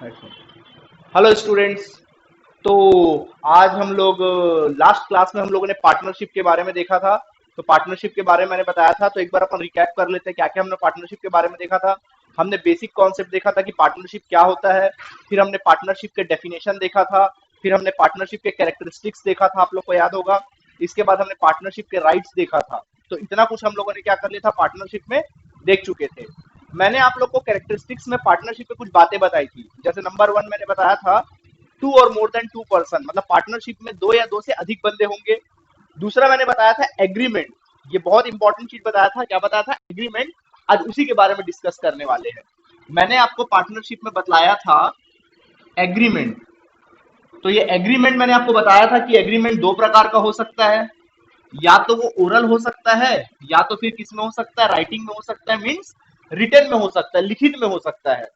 Hello students. तो आज हम लोग लास्ट क्लास में हम लोगों ने पार्टनरशिप के बारे में देखा था। तो पार्टनरशिप के बारे में मैंने बताया था, तो एक बार अपन रिकैप कर लेते हैं क्या क्या हमने पार्टनरशिप के बारे में देखा था। हमने बेसिक कॉन्सेप्ट देखा था कि पार्टनरशिप क्या होता है। फिर हमने पार्टनरशिप के डेफिनेशन देखा था। फिर हमने पार्टनरशिप के कैरेक्टरिस्टिक्स देखा था, आप लोग को याद होगा। इसके बाद हमने पार्टनरशिप के राइट्स देखा था। तो इतना कुछ हम लोगों ने क्या कर लिया था, पार्टनरशिप में देख चुके थे। मैंने आप लोग को कैरेक्टरिस्टिक्स में पार्टनरशिप पे कुछ बातें बताई थी। जैसे नंबर 1 मैंने बताया था, टू और मोर देन टू पर्सन, मतलब पार्टनरशिप में दो या दो से अधिक बंदे होंगे। दूसरा मैंने बताया था एग्रीमेंट। ये बहुत इंपॉर्टेंट चीज बताया था। क्या बताया था? एग्रीमेंट। आज उसी के बारे में डिस्कस करने वाले हैं। मैंने आपको पार्टनरशिप में बतलाया था एग्रीमेंट। तो ये एग्रीमेंट मैंने आपको बताया था कि एग्रीमेंट दो प्रकार का हो सकता है। या तो वो ओरल हो सकता है, या तो फिर किस में हो सकता है, राइटिंग में हो सकता है, मीन्स रिटर्न में हो सकता है, लिखित में हो सकता है।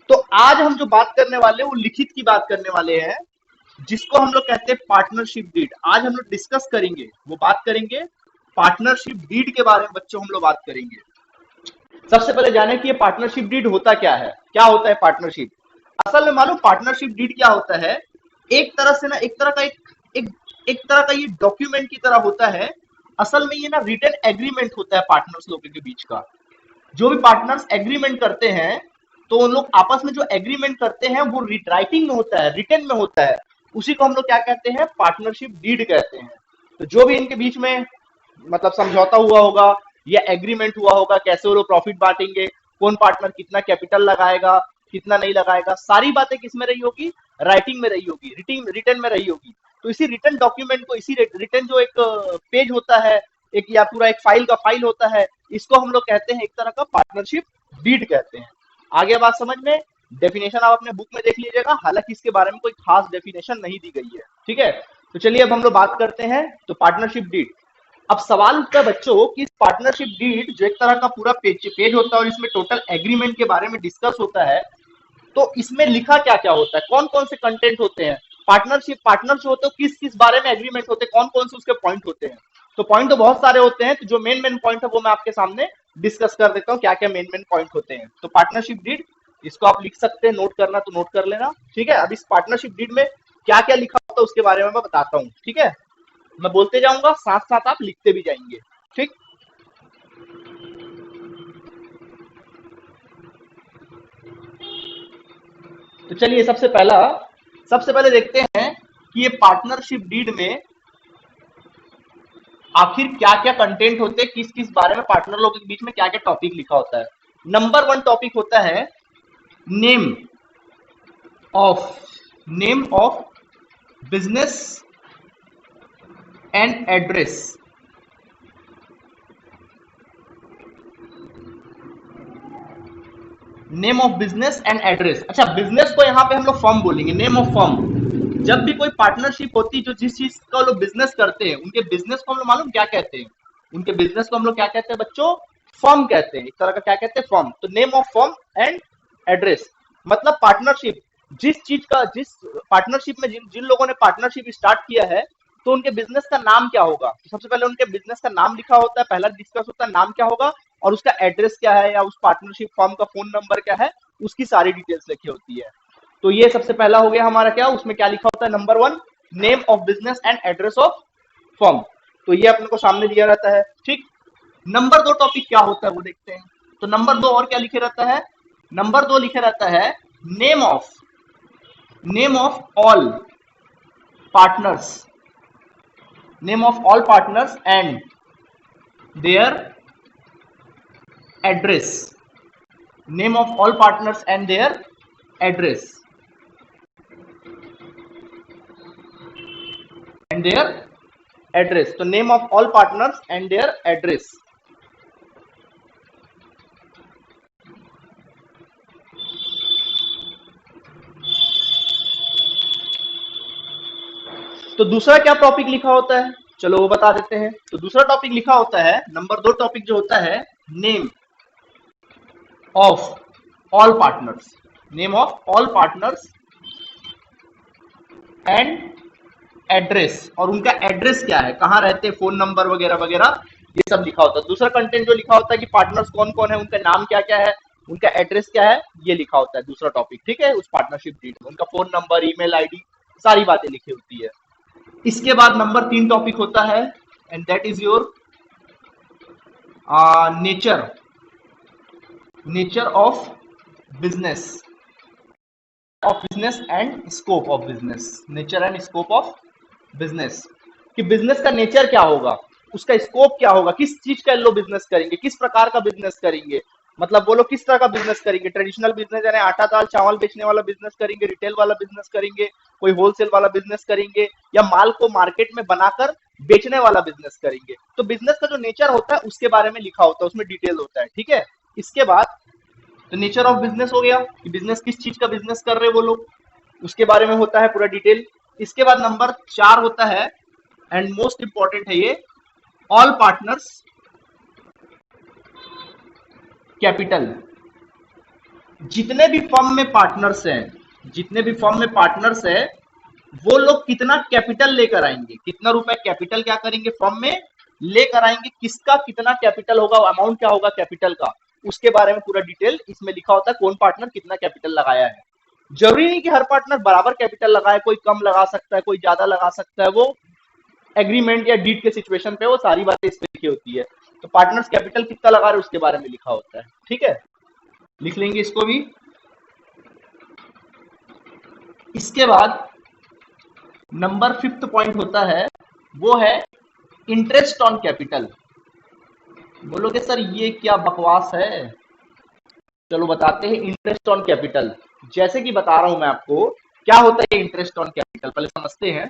तो आज हम जो बात करने वाले हैं वो लिखित की बात करने वाले हैं, जिसको हम लोग कहते हैं पार्टनरशिप डीड। आज हम लोग डिस्कस करेंगे, वो बात करेंगे पार्टनरशिप डीड के बारे में। बच्चों हम लोग बात करेंगे। सबसे पहले जाने कि ये पार्टनरशिप डीड होता क्या है। क्या होता है पार्टनरशिप? असल में मालूम पार्टनरशिप डीड क्या होता है? एक तरह से ना, एक तरह का एक एक तरह का ये डॉक्यूमेंट की तरह होता है। असल में ये ना रिटन एग्रीमेंट होता है पार्टनर्स लोगों के बीच का। जो भी पार्टनर्स एग्रीमेंट करते हैं, तो उन लोग आपस में जो एग्रीमेंट करते हैं वो राइटिंग में होता है, रिटन में होता है। उसी को हम लोग क्या कहते हैं? पार्टनरशिप डीड कहते हैं। तो जो भी इनके बीच में मतलब समझौता हुआ होगा या एग्रीमेंट हुआ होगा, कैसे वो लोग प्रॉफिट बांटेंगे, कौन पार्टनर कितना कैपिटल लगाएगा, कितना नहीं लगाएगा, सारी बातें किस में रही होगी? राइटिंग में रही होगी, रिटर्न में रही होगी। तो इसी रिटर्न डॉक्यूमेंट को, इसी रिटर्न जो एक पेज होता है, एक या पूरा एक फाइल का फाइल होता है, इसको हम लोग कहते हैं एक तरह का पार्टनरशिप डीड कहते हैं। आगे बात समझ में? डेफिनेशन आप अपने बुक में देख लीजिएगा, हालांकि इसके बारे में कोई खास डेफिनेशन नहीं दी गई है। ठीक है, तो चलिए अब हम लोग बात करते हैं तो पार्टनरशिप डीड। अब सवाल उठता है बच्चों कि पार्टनरशिप डीड जो एक तरह का पूरा पेज होता है और इसमें टोटल एग्रीमेंट के बारे में डिस्कस होता है, तो इसमें लिखा क्या क्या होता है, कौन कौन से कंटेंट होते हैं? पार्टनरशिप पार्टनर जो होते हैं किस किस बारे में एग्रीमेंट होते हैं, कौन कौन से उसके पॉइंट होते हैं? तो पॉइंट तो बहुत सारे होते हैं, तो जो मेन मेन पॉइंट है वो मैं आपके सामने डिस्कस कर देता हूँ, क्या क्या मेन मेन पॉइंट होते हैं। तो पार्टनरशिप डीड, इसको आप लिख सकते हैं, नोट करना तो नोट कर लेना। ठीक है, अब इस पार्टनरशिप डीड में क्या क्या लिखा होता है उसके बारे में मैं बताता हूँ। ठीक है, मैं बोलते जाऊंगा, साथ साथ आप लिखते भी जाएंगे। ठीक, तो चलिए सबसे पहले देखते हैं कि ये पार्टनरशिप डीड में आखिर क्या क्या कंटेंट होते हैं, किस किस बारे में पार्टनर लोगों के बीच में क्या क्या टॉपिक लिखा होता है। नंबर 1 टॉपिक होता है name of business and address. Name of business and address. अच्छा, बिजनेस को यहाँ पे हम लोग फर्म बोलेंगे, नेम ऑफ फर्म। जब भी कोई पार्टनरशिप होती है, जो जिस चीज का लोग बिजनेस करते हैं, उनके बिजनेस को हम लोग मालूम क्या कहते हैं? उनके बिजनेस को हम लोग क्या कहते हैं बच्चों? फर्म कहते हैं, एक तरह का क्या कहते हैं? फर्म। तो name of firm and address, मतलब पार्टनरशिप, जिस पार्टनरशिप में जिन जिन लोगों ने पार्टनरशिप स्टार्ट किया है, तो उनके बिजनेस का नाम क्या होगा? तो सबसे पहले उनके बिजनेस का नाम लिखा होता है, पहला डिस्कस होता है नाम क्या होगा, और उसका एड्रेस क्या है, या उस पार्टनरशिप फर्म का फोन नंबर क्या है, उसकी सारी डिटेल्स लिखी होती है। तो ये सबसे पहला हो गया हमारा। क्या उसमें क्या लिखा होता है? Number 1 name of business and address of firm. तो ये अपने को सामने दिया रहता है। ठीक, नंबर 2 टॉपिक क्या होता है वो देखते हैं। तो नंबर 2 और क्या लिखे रहता है? नंबर 2 लिखे रहता है name of all partners, name of all partners and their address, name of all partners and their address and their address. तो name of all partners and their address. तो दूसरा क्या टॉपिक लिखा होता है, चलो वो बता देते हैं। तो दूसरा टॉपिक लिखा होता है, नंबर 2 टॉपिक जो होता है, name of all partners, name of all partners and address, और उनका एड्रेस क्या है, कहाँ रहते हैं, फोन नंबर वगैरह वगैरह, ये सब लिखा होता है। दूसरा कंटेंट जो लिखा होता है कि पार्टनर्स कौन कौन है, उनका नाम क्या क्या है, उनका एड्रेस क्या है ये लिखा होता है, दूसरा टॉपिक, ठीक है, उस पार्टनरशिप डीड में उनका फोन नंबर, ईमेल आईडी, सारी बातें लिखी होती है। इसके बाद नंबर 3 टॉपिक होता है, and that is your nature, nature of business, of business and scope of business, nature and scope of business, कि बिजनेस का नेचर क्या होगा, उसका स्कोप क्या होगा, किस चीज का लोग बिजनेस करेंगे, किस प्रकार का बिजनेस करेंगे, मतलब वो लोग किस तरह का बिजनेस करेंगे, ट्रेडिशनल बिजनेस यानी आटा दाल चावल बेचने वाला बिजनेस करेंगे, रिटेल वाला बिजनेस करेंगे, कोई होलसेल वाला बिजनेस करेंगे, या माल को मार्केट में बनाकर बेचने वाला बिजनेस करेंगे। तो बिजनेस का जो नेचर होता है उसके बारे में लिखा होता है, उसमें डिटेल होता है, ठीक है। इसके बाद तो नेचर ऑफ बिजनेस हो गया कि बिजनेस किस चीज का बिजनेस कर रहे हैं वो लोग, उसके बारे में होता है पूरा डिटेल। इसके बाद नंबर 4 होता है, एंड मोस्ट इंपॉर्टेंट है ये, ऑल पार्टनर्स कैपिटल, जितने भी फर्म में पार्टनर्स हैं, जितने भी फर्म में पार्टनर्स है, वो लोग कितना कैपिटल लेकर आएंगे, कितना रुपए कैपिटल क्या करेंगे फर्म में लेकर आएंगे, किसका कितना कैपिटल होगा, अमाउंट क्या होगा कैपिटल का, उसके बारे में पूरा डिटेल इसमें लिखा होता है, कौन पार्टनर कितना कैपिटल लगाया है। जरूरी नहीं कि हर पार्टनर बराबर कैपिटल लगाए, कोई कम लगा सकता है, कोई ज्यादा लगा सकता है, वो एग्रीमेंट या डीड के सिचुएशन पे वो सारी बातें इस पे लिखी होती है। तो पार्टनर्स कैपिटल कितना लगा रहे उसके बारे में लिखा होता है, ठीक है, लिख लेंगे इसको भी। इसके बाद नंबर 5th पॉइंट होता है, वो है इंटरेस्ट ऑन कैपिटल। बोलोगे सर ये क्या बकवास है, चलो बताते हैं। इंटरेस्ट ऑन कैपिटल जैसे कि बता रहा हूं मैं आपको, क्या होता है इंटरेस्ट ऑन कैपिटल, पहले समझते हैं।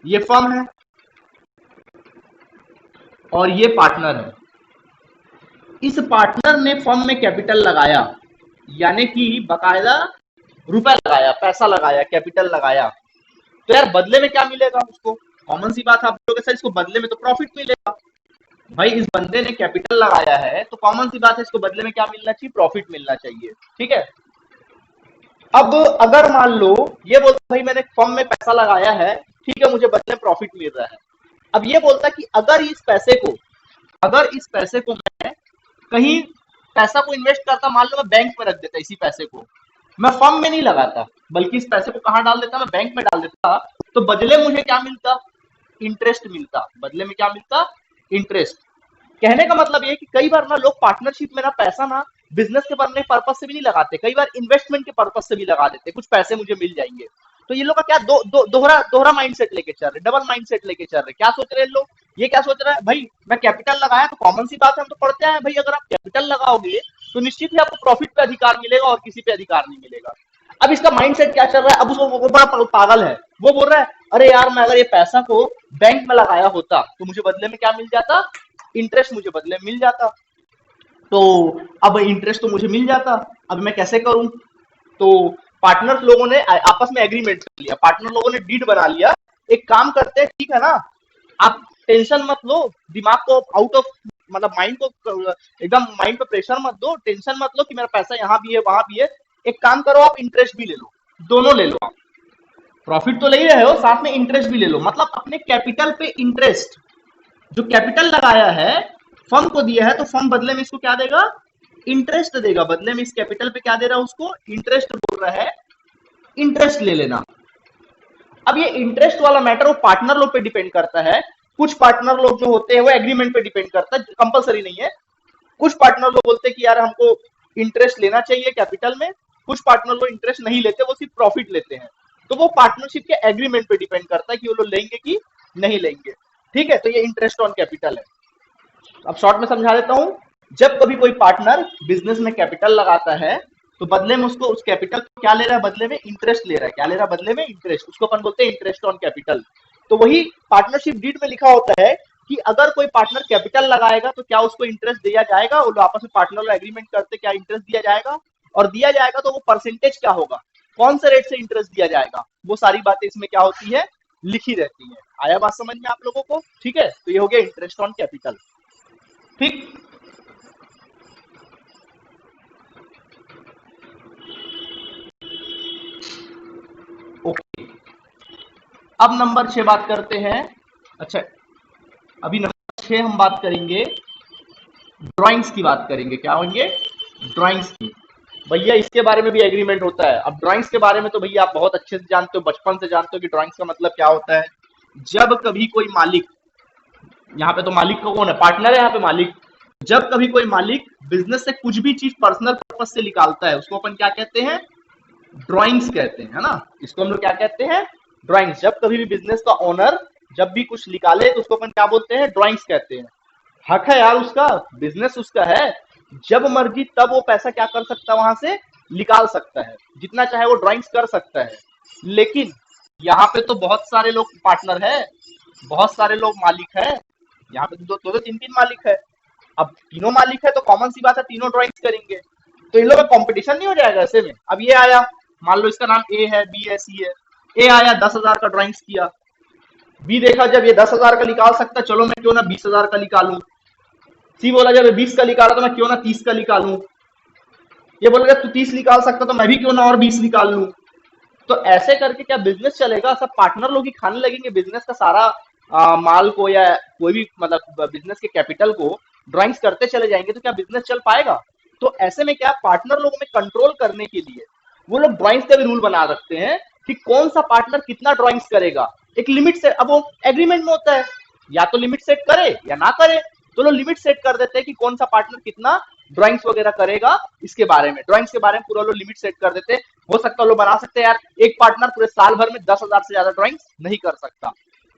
ये फर्म है और ये पार्टनर है, इस पार्टनर ने फर्म में कैपिटल लगाया, यानी कि बकायदा रुपया लगाया, पैसा लगाया, कैपिटल लगाया, तो यार बदले में क्या मिलेगा उसको, कॉमन सी बात है, आप लोग सर इसको बदले में तो प्रॉफिट मिलेगा। भाई इस बंदे ने कैपिटल लगाया है तो कॉमन सी बात है इसको बदले में क्या मिलना चाहिए, प्रॉफिट मिलना चाहिए, ठीक है। अब अगर मान लो ये बोलता भाई मैंने फर्म में पैसा लगाया है, ठीक है, मुझे बदले में प्रॉफिट मिल रहा है। अब ये बोलता कि अगर इस पैसे को मैं कहीं पैसा को इन्वेस्ट करता, मान लो मैं बैंक में रख देता, इसी पैसे को मैं फर्म में नहीं लगाता, बल्कि इस पैसे को कहां डाल देता, मैं बैंक में डाल देता, तो बदले मुझे क्या मिलता, इंटरेस्ट मिलता, बदले में क्या मिलता, इंटरेस्ट। कहने का मतलब ये कि कई बार ना लोग पार्टनरशिप में ना पैसा ना बिजनेस के बनने पर्पज से भी नहीं लगाते, कई बार इन्वेस्टमेंट के पर्पज से भी लगा देते, कुछ पैसे मुझे मिल जाएंगे। तो ये लोग का क्या दोहरा माइंडसेट लेके चल रहे, डबल माइंडसेट लेके चल रहे, क्या सोच रहे हैं लोग, ये क्या सोच रहा है भाई मैं कैपिटल लगाया, तो कॉमन सी बात है हम तो पढ़ते हैं भाई, अगर आप कैपिटल लगाओगे तो निश्चित ही आपको प्रॉफिट पे अधिकार मिलेगा और किसी पे अधिकार नहीं मिलेगा। अब इसका माइंडसेट क्या चल रहा है, अब उसको वो बड़ा पागल है, वो बोल रहा है अरे यार मैं अगर ये पैसा को बैंक में लगाया होता तो मुझे बदले में क्या मिल जाता, इंटरेस्ट मुझे बदले में मिल जाता। तो अब इंटरेस्ट तो मुझे मिल जाता, अब मैं कैसे करूं, तो पार्टनर लोगों ने आपस में एग्रीमेंट कर लिया, पार्टनर लोगों ने डीड बना लिया, एक काम करते हैं ठीक है ना, आप टेंशन मत लो, दिमाग को आउट ऑफ मतलब माइंड को एकदम माइंड पे प्रेशर मत दो, टेंशन मत लो कि मेरा पैसा यहाँ भी है वहां भी है, एक काम करो आप इंटरेस्ट भी ले लो, दोनों ले लो, आप प्रॉफिट तो ले ही रहे हो साथ में इंटरेस्ट भी ले लो, मतलब अपने कैपिटल पे इंटरेस्ट, जो कैपिटल लगाया है फर्म को दिया है, तो फर्म बदले में इसको क्या देगा, इंटरेस्ट देगा, बदले में इस कैपिटल पे क्या दे रहा है उसको, इंटरेस्ट बोल रहा है, इंटरेस्ट ले लेना। अब ये इंटरेस्ट वाला मैटर वो पार्टनर लोग पे डिपेंड करता है, कुछ पार्टनर लोग जो होते हैं वो एग्रीमेंट पे डिपेंड करता है, कंपलसरी नहीं है, कुछ पार्टनर लोग बोलते हैं कि यार हमको इंटरेस्ट लेना चाहिए कैपिटल में, कुछ पार्टनर लोग इंटरेस्ट नहीं लेते, वो सिर्फ प्रॉफिट लेते हैं, तो वो पार्टनरशिप के एग्रीमेंट पे डिपेंड करता है कि वो लोग लेंगे कि नहीं लेंगे, ठीक है। तो ये इंटरेस्ट ऑन कैपिटल है। अब शॉर्ट में समझा देता हूं, जब कभी कोई पार्टनर बिजनेस में कैपिटल लगाता है तो बदले में उसको उस कैपिटल को क्या ले रहा है, बदले में इंटरेस्ट ले रहा है, क्या ले रहा है बदले में, इंटरेस्ट, उसको अपन बोलते हैं इंटरेस्ट ऑन कैपिटल। तो वही पार्टनरशिप डीड में लिखा होता है कि अगर कोई पार्टनर कैपिटल लगाएगा तो क्या उसको इंटरेस्ट दिया जाएगा, वो आपस में पार्टनर एग्रीमेंट करते क्या इंटरेस्ट दिया जाएगा, और दिया जाएगा तो वो परसेंटेज क्या होगा, कौन से रेट से इंटरेस्ट दिया जाएगा, वो सारी बातें इसमें क्या होती है, लिखी रहती है। आया बात समझ में आप लोगों को, ठीक है। तो ये हो गया इंटरेस्ट ऑन कैपिटल, ठीक। ओके, अब नंबर 6 बात करते हैं। अच्छा, अभी नंबर 6 हम बात करेंगे ड्राइंग्स की बात करेंगे, क्या होंगे, ड्राइंग्स की। भैया इसके बारे में भी एग्रीमेंट होता है। अब ड्राइंग्स के बारे में तो भैया आप बहुत अच्छे से जानते हो, बचपन से जानते हो कि ड्राइंग्स का मतलब क्या होता है। जब कभी कोई मालिक, यहाँ पे तो मालिक का कौन है, पार्टनर है यहाँ पे मालिक। जब कभी कोई मालिक बिजनेस से कुछ भी चीज पर्सनल पर्पज से निकालता है, उसको अपन क्या कहते हैं, ड्राइंग्स कहते हैं, है ना। इसको हम लोग क्या कहते हैं, ड्राइंग्स। जब कभी भी बिजनेस का ओनर जब भी कुछ निकाले तो उसको अपन क्या बोलते हैं, ड्राइंग्स कहते हैं। हक है यार उसका, बिजनेस उसका है, जब मर्जी तब वो पैसा क्या कर सकता है, वहां से निकाल सकता है, जितना चाहे वो ड्राइंग्स कर सकता है। लेकिन यहाँ पे तो बहुत सारे लोग पार्टनर है, बहुत सारे लोग मालिक है। यहाँ पे तो दो दो तीन तीन मालिक है। अब तीनों मालिक है तो कॉमन सी बात है, तीनों ड्राइंग्स करेंगे। तो इन लोगों का कंपटीशन नहीं हो जाएगा ऐसे में। अब ये आया, मान लो इसका नाम ए है, बी है, सी है। ए आया 10,000 का ड्राइंग्स किया, बी देखा जब ये 10,000 का निकाल सकता है, चलो मैं क्यों ना 20,000 का निकालूं। सी बोला जब ये 20 का निकाला तो मैं क्यों ना 30 का निकालूं। ये बोला जब तू 30 निकाल सकता तो मैं भी क्यों ना और 20 निकाल लूं। तो ऐसे करके क्या बिजनेस चलेगा, सब पार्टनर लोग ही खाने लगेंगे बिजनेस का सारा माल को, या कोई भी मतलब बिजनेस के कैपिटल को ड्राइंग्स करते चले जाएंगे, तो क्या बिजनेस चल पाएगा। तो ऐसे में क्या पार्टनर लोगों में कंट्रोल करने के लिए वो लोग ड्राइंग्स का भी रूल बना रखते हैं कि कौन सा पार्टनर कितना ड्राइंग्स करेगा। एक लिमिट से, अब वो एग्रीमेंट में होता है, या तो लिमिट सेट करे या ना करे। तो लोग लिमिट सेट कर देते हैं कि कौन सा पार्टनर कितना ड्राइंग्स वगैरह करेगा। इसके बारे में, ड्राइंग्स के बारे में पूरा लोग लिमिट सेट कर देते हैं। हो सकता है लोग बना सकते हैं यार, एक पार्टनर पूरे साल भर में 10,000 से ज्यादा ड्राइंग्स नहीं कर सकता,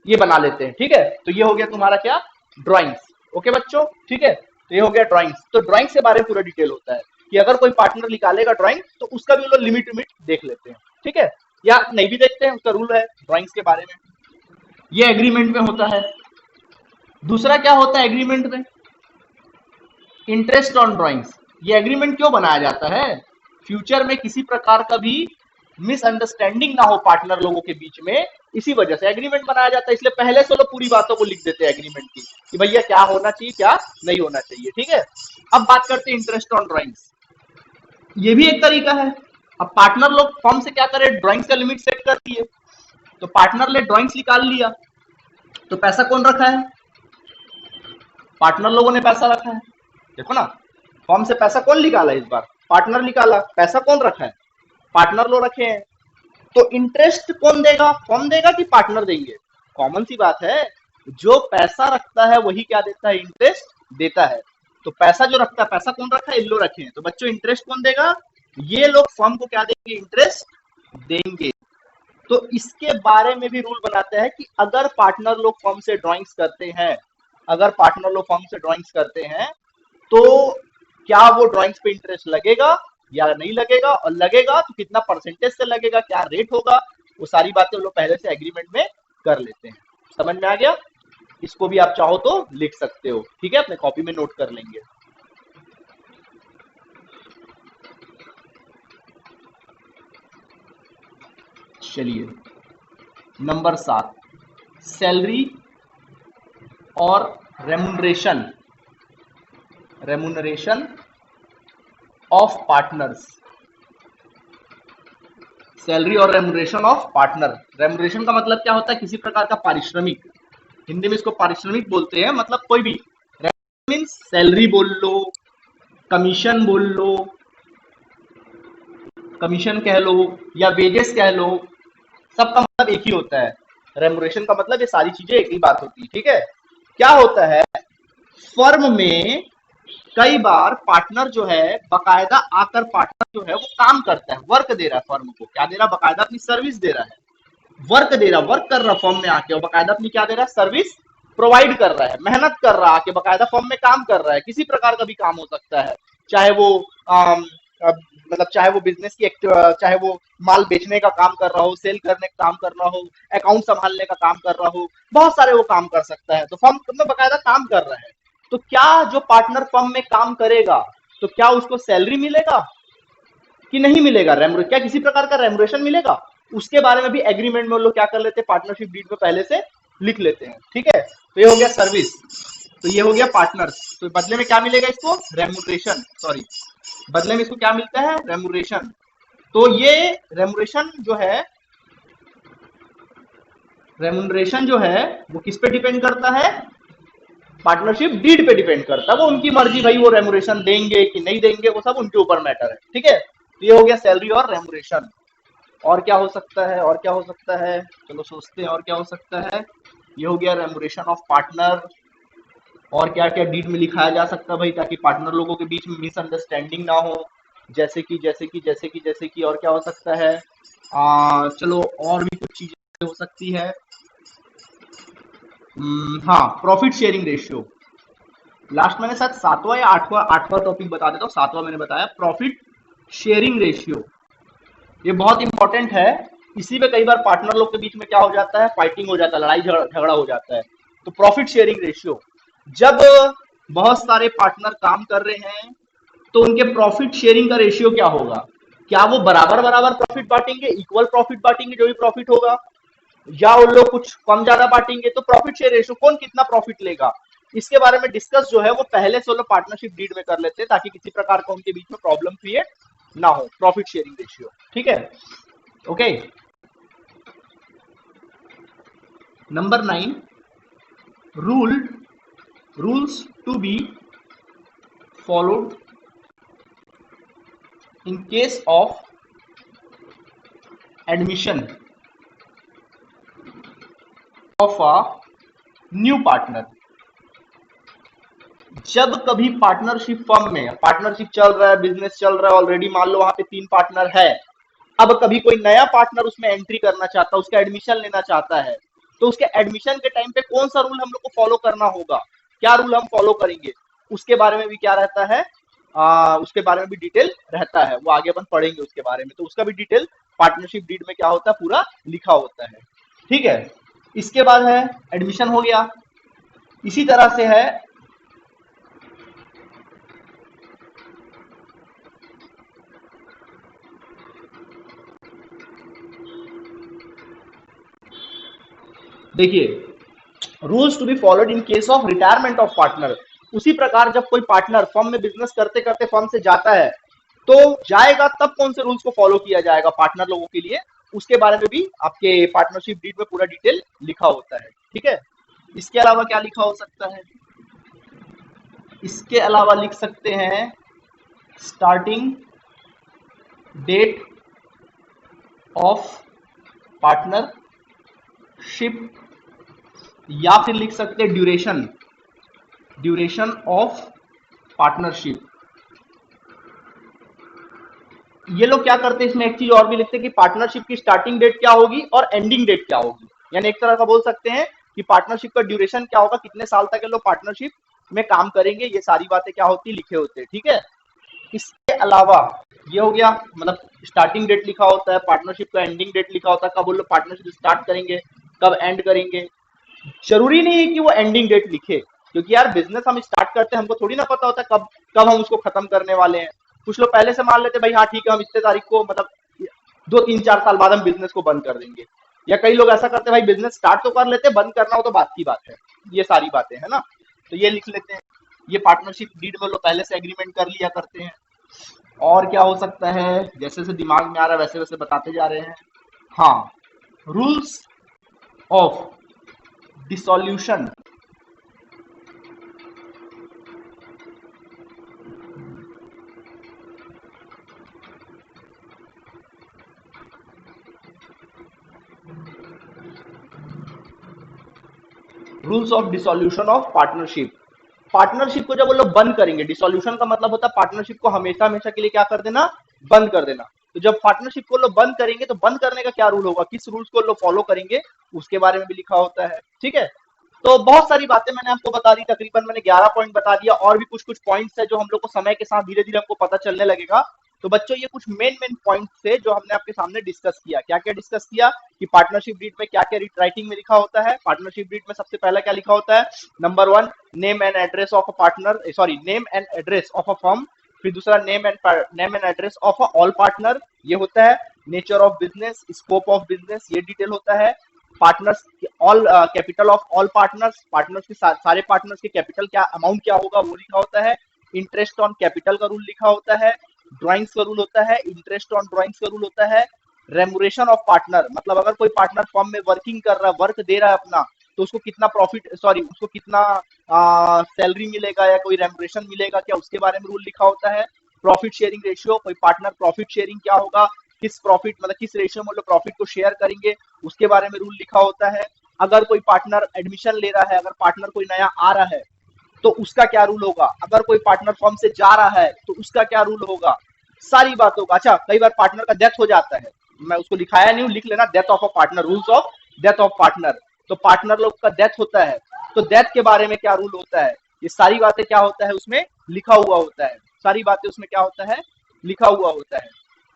ये बना लेते हैं। ठीक है, तो ये हो गया तुम्हारा क्या, ड्राइंग्स। ओके बच्चों, ठीक है, तो ये हो गया ड्राइंग्स। तो ड्राइंग्स के बारे में पूरा डिटेल होता है कि अगर कोई पार्टनर निकालेगा ड्राइंग तो उसका भी लोग लिमिट लिमिट देख लेते हैं। ठीक है, या नहीं भी देखते हैं, उसका रूल है ड्राइंग्स के बारे में। ये एग्रीमेंट में होता है। दूसरा क्या होता है एग्रीमेंट में, इंटरेस्ट ऑन ड्राइंग्स। ये एग्रीमेंट क्यों बनाया जाता है, फ्यूचर में किसी प्रकार का भी मिसअंडरस्टैंडिंग ना हो पार्टनर लोगों के बीच में, इसी वजह से एग्रीमेंट बनाया जाता है। इसलिए पहले से लोग पूरी बातों को लिख देते हैं एग्रीमेंट की कि भैया क्या होना चाहिए क्या नहीं होना चाहिए। ठीक है, अब बात करते हैं इंटरेस्ट ऑन ड्राइंग्स। ये भी एक तरीका है। अब पार्टनर लोग फर्म से क्या करे, ड्राइंग्स का लिमिट सेट कर दिए, तो पार्टनर ने ड्राइंग्स निकाल लिया, तो पैसा कौन रखा है, पार्टनर लोगों ने पैसा रखा है। देखो ना, फॉर्म से पैसा कौन निकाला, इस बार पार्टनर निकाला, पैसा कौन रखा है, पार्टनर लोग रखे हैं। तो इंटरेस्ट कौन देगा, फॉर्म देगा कि पार्टनर देंगे, कॉमन सी बात है, जो पैसा रखता है वही क्या देता है, इंटरेस्ट देता है। तो पैसा जो रखता है, पैसा कौन रखा है, इन लोग रखे हैं। तो बच्चों इंटरेस्ट कौन देगा, ये लोग फॉर्म को क्या देंगे, इंटरेस्ट देंगे। तो इसके बारे में भी रूल बनाते हैं कि अगर पार्टनर लोग फर्म से ड्राइंग्स करते हैं, अगर पार्टनर लोग फर्म से ड्राइंग्स करते हैं तो क्या वो ड्राइंग्स पे इंटरेस्ट लगेगा या नहीं लगेगा, और लगेगा तो कितना परसेंटेज से लगेगा, क्या रेट होगा, वो सारी बातें वो लोग पहले से एग्रीमेंट में कर लेते हैं। समझ में आ गया, इसको भी आप चाहो तो लिख सकते हो। ठीक है, अपने कॉपी में नोट कर लेंगे। चलिए नंबर 7, सैलरी और remuneration, remuneration of partners. Salary और रेमुनरेशन ऑफ पार्टनर। रेमुनरेशन का मतलब क्या होता है, किसी प्रकार का पारिश्रमिक, हिंदी में इसको पारिश्रमिक बोलते हैं। मतलब कोई भी, मीन्स सैलरी बोल लो, कमीशन बोल लो, कमीशन कह लो या वेजेस कह लो, सबका मतलब एक ही होता है। रेमुनरेशन का मतलब ये सारी चीजें एक ही बात होती है। ठीक है, क्या होता है, फर्म में कई बार पार्टनर जो है बकायदा आकर, पार्टनर जो है वो काम करता है, वर्क दे रहा है फर्म को, क्या दे रहा है, बकायदा अपनी सर्विस दे रहा है, वर्क दे रहा है, वर्क कर रहा है फर्म में आके, और बकायदा अपनी क्या दे रहा है, सर्विस प्रोवाइड कर रहा है, मेहनत कर रहा है, आके बकायदा फर्म में काम कर रहा है। किसी प्रकार का भी काम हो सकता है, चाहे वो मतलब चाहे वो बिजनेस की चाहे वो माल बेचने का काम कर रहा हो, सेल करने का काम कर रहा हो, अकाउंट संभालने का काम कर रहा हो, बहुत सारे वो काम कर सकता है। तो फर्म में बकायदा काम कर रहा है। तो क्या जो पार्टनर फर्म में काम करेगा तो क्या उसको सैलरी मिलेगा कि नहीं मिलेगा, क्या किसी प्रकार का रेमुनरेशन मिलेगा, उसके बारे में भी एग्रीमेंट में लोग क्या कर लेते हैं, पार्टनरशिप डीड में पहले से लिख लेते हैं। ठीक है, तो ये हो गया सर्विस, तो ये हो गया पार्टनर्स। तो बदले में क्या मिलेगा इसको, रेमुनरेशन, सॉरी, बदले में इसको क्या मिलता है, रेमुनरेशन। तो ये रेमुनरेशन जो है, रेमुनरेशन जो है वो किस पे डिपेंड करता है, पार्टनरशिप डीड पे डिपेंड करता है, वो उनकी मर्जी भाई, वो रेमुरेशन देंगे कि नहीं देंगे, वो सब उनके ऊपर मैटर है। ठीक है, तो ये हो गया सैलरी और रेमुरेशन। और क्या हो सकता है, और क्या हो सकता है, चलो सोचते हैं और क्या हो सकता है। ये हो गया रेमुरेशन ऑफ पार्टनर। और क्या क्या डीड में लिखाया जा सकता है भाई, ताकि पार्टनर लोगों के बीच में मिसअंडरस्टैंडिंग ना हो। जैसे कि और क्या हो सकता है, चलो और भी कुछ चीजें हो सकती है। हाँ, प्रॉफिट शेयरिंग रेशियो। लास्ट मैंने शायद सातवां या आठवां आठवां टॉपिक बता देता हूँ, सातवां मैंने बताया प्रॉफिट शेयरिंग रेशियो। ये बहुत इंपॉर्टेंट है। इसी में कई बार पार्टनर लोग के बीच में क्या हो जाता है, फाइटिंग हो जाता है, लड़ाई झगड़ा हो जाता है। तो प्रॉफिट शेयरिंग रेशियो, जब बहुत सारे पार्टनर काम कर रहे हैं तो उनके प्रॉफिट शेयरिंग का रेशियो क्या होगा। क्या वो बराबर बराबर प्रॉफिट बांटेंगे, इक्वल प्रॉफिट बांटेंगे जो भी प्रॉफिट होगा, या उन लोग कुछ कम ज्यादा बांटेंगे। तो प्रॉफिट शेयर रेशियो, कौन कितना प्रॉफिट लेगा, इसके बारे में डिस्कस जो है वो पहले से वो लोग पार्टनरशिप डीड में कर लेते हैं, ताकि किसी प्रकार का उनके बीच में प्रॉब्लम क्रिएट ना हो। प्रॉफिट शेयरिंग रेशियो, ठीक है। Okay, number 9, rule rules to be followed in case of admission of a new partner. जब कभी पार्टनरशिप फर्म में पार्टनरशिप चल रहा है, बिजनेस चल रहा है ऑलरेडी, मान लो वहां पे 3 पार्टनर है, अब कभी कोई नया पार्टनर उसमें एंट्री करना चाहता है, उसका एडमिशन लेना चाहता है, तो उसके एडमिशन के टाइम पे कौन सा रूल हम लोग को फॉलो करना होगा, क्या रूल हम फॉलो करेंगे, उसके बारे में भी क्या रहता है, उसके बारे में भी डिटेल रहता है। वो आगे अपन पढ़ेंगे उसके बारे में, तो उसका भी डिटेल पार्टनरशिप डीड में क्या होता है, पूरा लिखा होता है। ठीक है, इसके बाद है एडमिशन हो गया। इसी तरह से है देखिए, rules to be followed in case of retirement of partner. उसी प्रकार जब कोई पार्टनर फर्म में बिजनेस करते करते फर्म से जाता है, तो जाएगा तब कौन से रूल्स को फॉलो किया जाएगा पार्टनर लोगों के लिए, उसके बारे में भी आपके पार्टनरशिप डीड में पूरा डिटेल लिखा होता है। ठीक है, इसके अलावा क्या लिखा हो सकता है, इसके अलावा लिख सकते हैं स्टार्टिंग डेट ऑफ पार्टनरशिप, या फिर लिख सकते हैं ड्यूरेशन ऑफ पार्टनरशिप। ये लोग क्या करते हैं, इसमें एक चीज और भी लिखते हैं कि पार्टनरशिप की स्टार्टिंग डेट क्या होगी और एंडिंग डेट क्या होगी। यानी एक तरह का बोल सकते हैं कि पार्टनरशिप का ड्यूरेशन क्या होगा, कितने साल तक ये लोग पार्टनरशिप में काम करेंगे, ये सारी बातें क्या होती है, लिखे होते हैं। ठीक है, इसके अलावा ये हो गया, मतलब स्टार्टिंग डेट लिखा होता है, पार्टनरशिप का एंडिंग डेट लिखा होता है, कब वो लोग पार्टनरशिप स्टार्ट करेंगे, कब एंड करेंगे। जरूरी नहीं है कि वो एंडिंग डेट लिखे, क्योंकि यार बिजनेस हम स्टार्ट करते हैं, हमको थोड़ी ना पता होता है कब कब हम उसको खत्म करने वाले हैं। कुछ लोग पहले से मान लेते हैं भाई, हाँ ठीक है, हम इतने तारीख को, मतलब 2 3 4 साल बाद हम बिजनेस को बंद कर देंगे। या कई लोग ऐसा करते हैं भाई, बिजनेस स्टार्ट तो कर लेते हैं, बंद करना हो तो बात की बात है। ये सारी बातें है ना, तो ये लिख लेते हैं। ये पार्टनरशिप डीड में लोग पहले से एग्रीमेंट कर लिया करते हैं। और क्या हो सकता है, जैसे जैसे दिमाग में आ रहा है वैसे वैसे बताते जा रहे हैं। हाँ, rules of dissolution, rules of dissolution of partnership. Partnership को जब वो लोग बंद करेंगे, डिसोल्यूशन का मतलब होता है पार्टनरशिप को हमेशा हमेशा के लिए क्या कर देना, बंद कर देना। तो जब पार्टनरशिप को लोग बंद करेंगे, तो बंद करने का क्या रूल होगा, किस रूल्स को लोग फॉलो करेंगे, उसके बारे में भी लिखा होता है। ठीक है, तो बहुत सारी बातें मैंने आपको बता दी, तकरीबन मैंने 11 पॉइंट बता दिया, और भी कुछ कुछ पॉइंट्स है जो हम लोग को समय के साथ धीरे धीरे हमको पता चलने लगेगा। तो बच्चों, ये कुछ मेन मेन पॉइंट थे जो हमने आपके सामने डिस्कस किया। क्या क्या डिस्कस किया कि पार्टनरशिप डीड में क्या क्या राइटिंग में लिखा होता है। पार्टनरशिप डीड में सबसे पहला क्या लिखा होता है, number 1, name and address of a partner, sorry name and address of a firm. फिर दूसरा, name and address of a all partner, ये होता है। Nature of business, scope of business, ये डिटेल होता है। Partners, all capital of all partners, partners के सारे पार्टनर्स के कैपिटल क्या अमाउंट क्या होगा, वो लिखा होता है। इंटरेस्ट ऑन कैपिटल का रूल लिखा होता है। ड्राइंग्स का रूल होता है, इंटरेस्ट ऑन ड्राइंग्स का रूल होता है। रेमुरेशन ऑफ पार्टनर, मतलब अगर कोई पार्टनर फर्म में वर्किंग कर रहा है, वर्क दे रहा है अपना, तो उसको कितना प्रॉफिट, सॉरी उसको कितना सैलरी मिलेगा या कोई रेम्युनरेशन मिलेगा क्या, उसके बारे में रूल लिखा होता है। प्रॉफिट शेयरिंग रेशियो, कोई पार्टनर प्रॉफिट शेयरिंग क्या होगा, किस प्रॉफिट मतलब किस रेशियो में लोग प्रॉफिट को शेयर करेंगे, उसके बारे में रूल लिखा होता है। अगर कोई पार्टनर एडमिशन ले रहा है, अगर पार्टनर कोई नया आ रहा है तो उसका क्या रूल होगा, अगर कोई पार्टनर फर्म से जा रहा है तो उसका क्या रूल होगा, सारी बातों का। अच्छा, कई बार पार्टनर का डेथ हो जाता है, मैं उसको लिखाया नहीं हूँ, लिख लेना, death of a partner, rules of death of partner. तो पार्टनर लोग का डेथ होता है तो डेथ के बारे में क्या रूल होता है, ये सारी बातें क्या होता है उसमें लिखा हुआ होता है, सारी बातें उसमें क्या होता है लिखा हुआ होता है।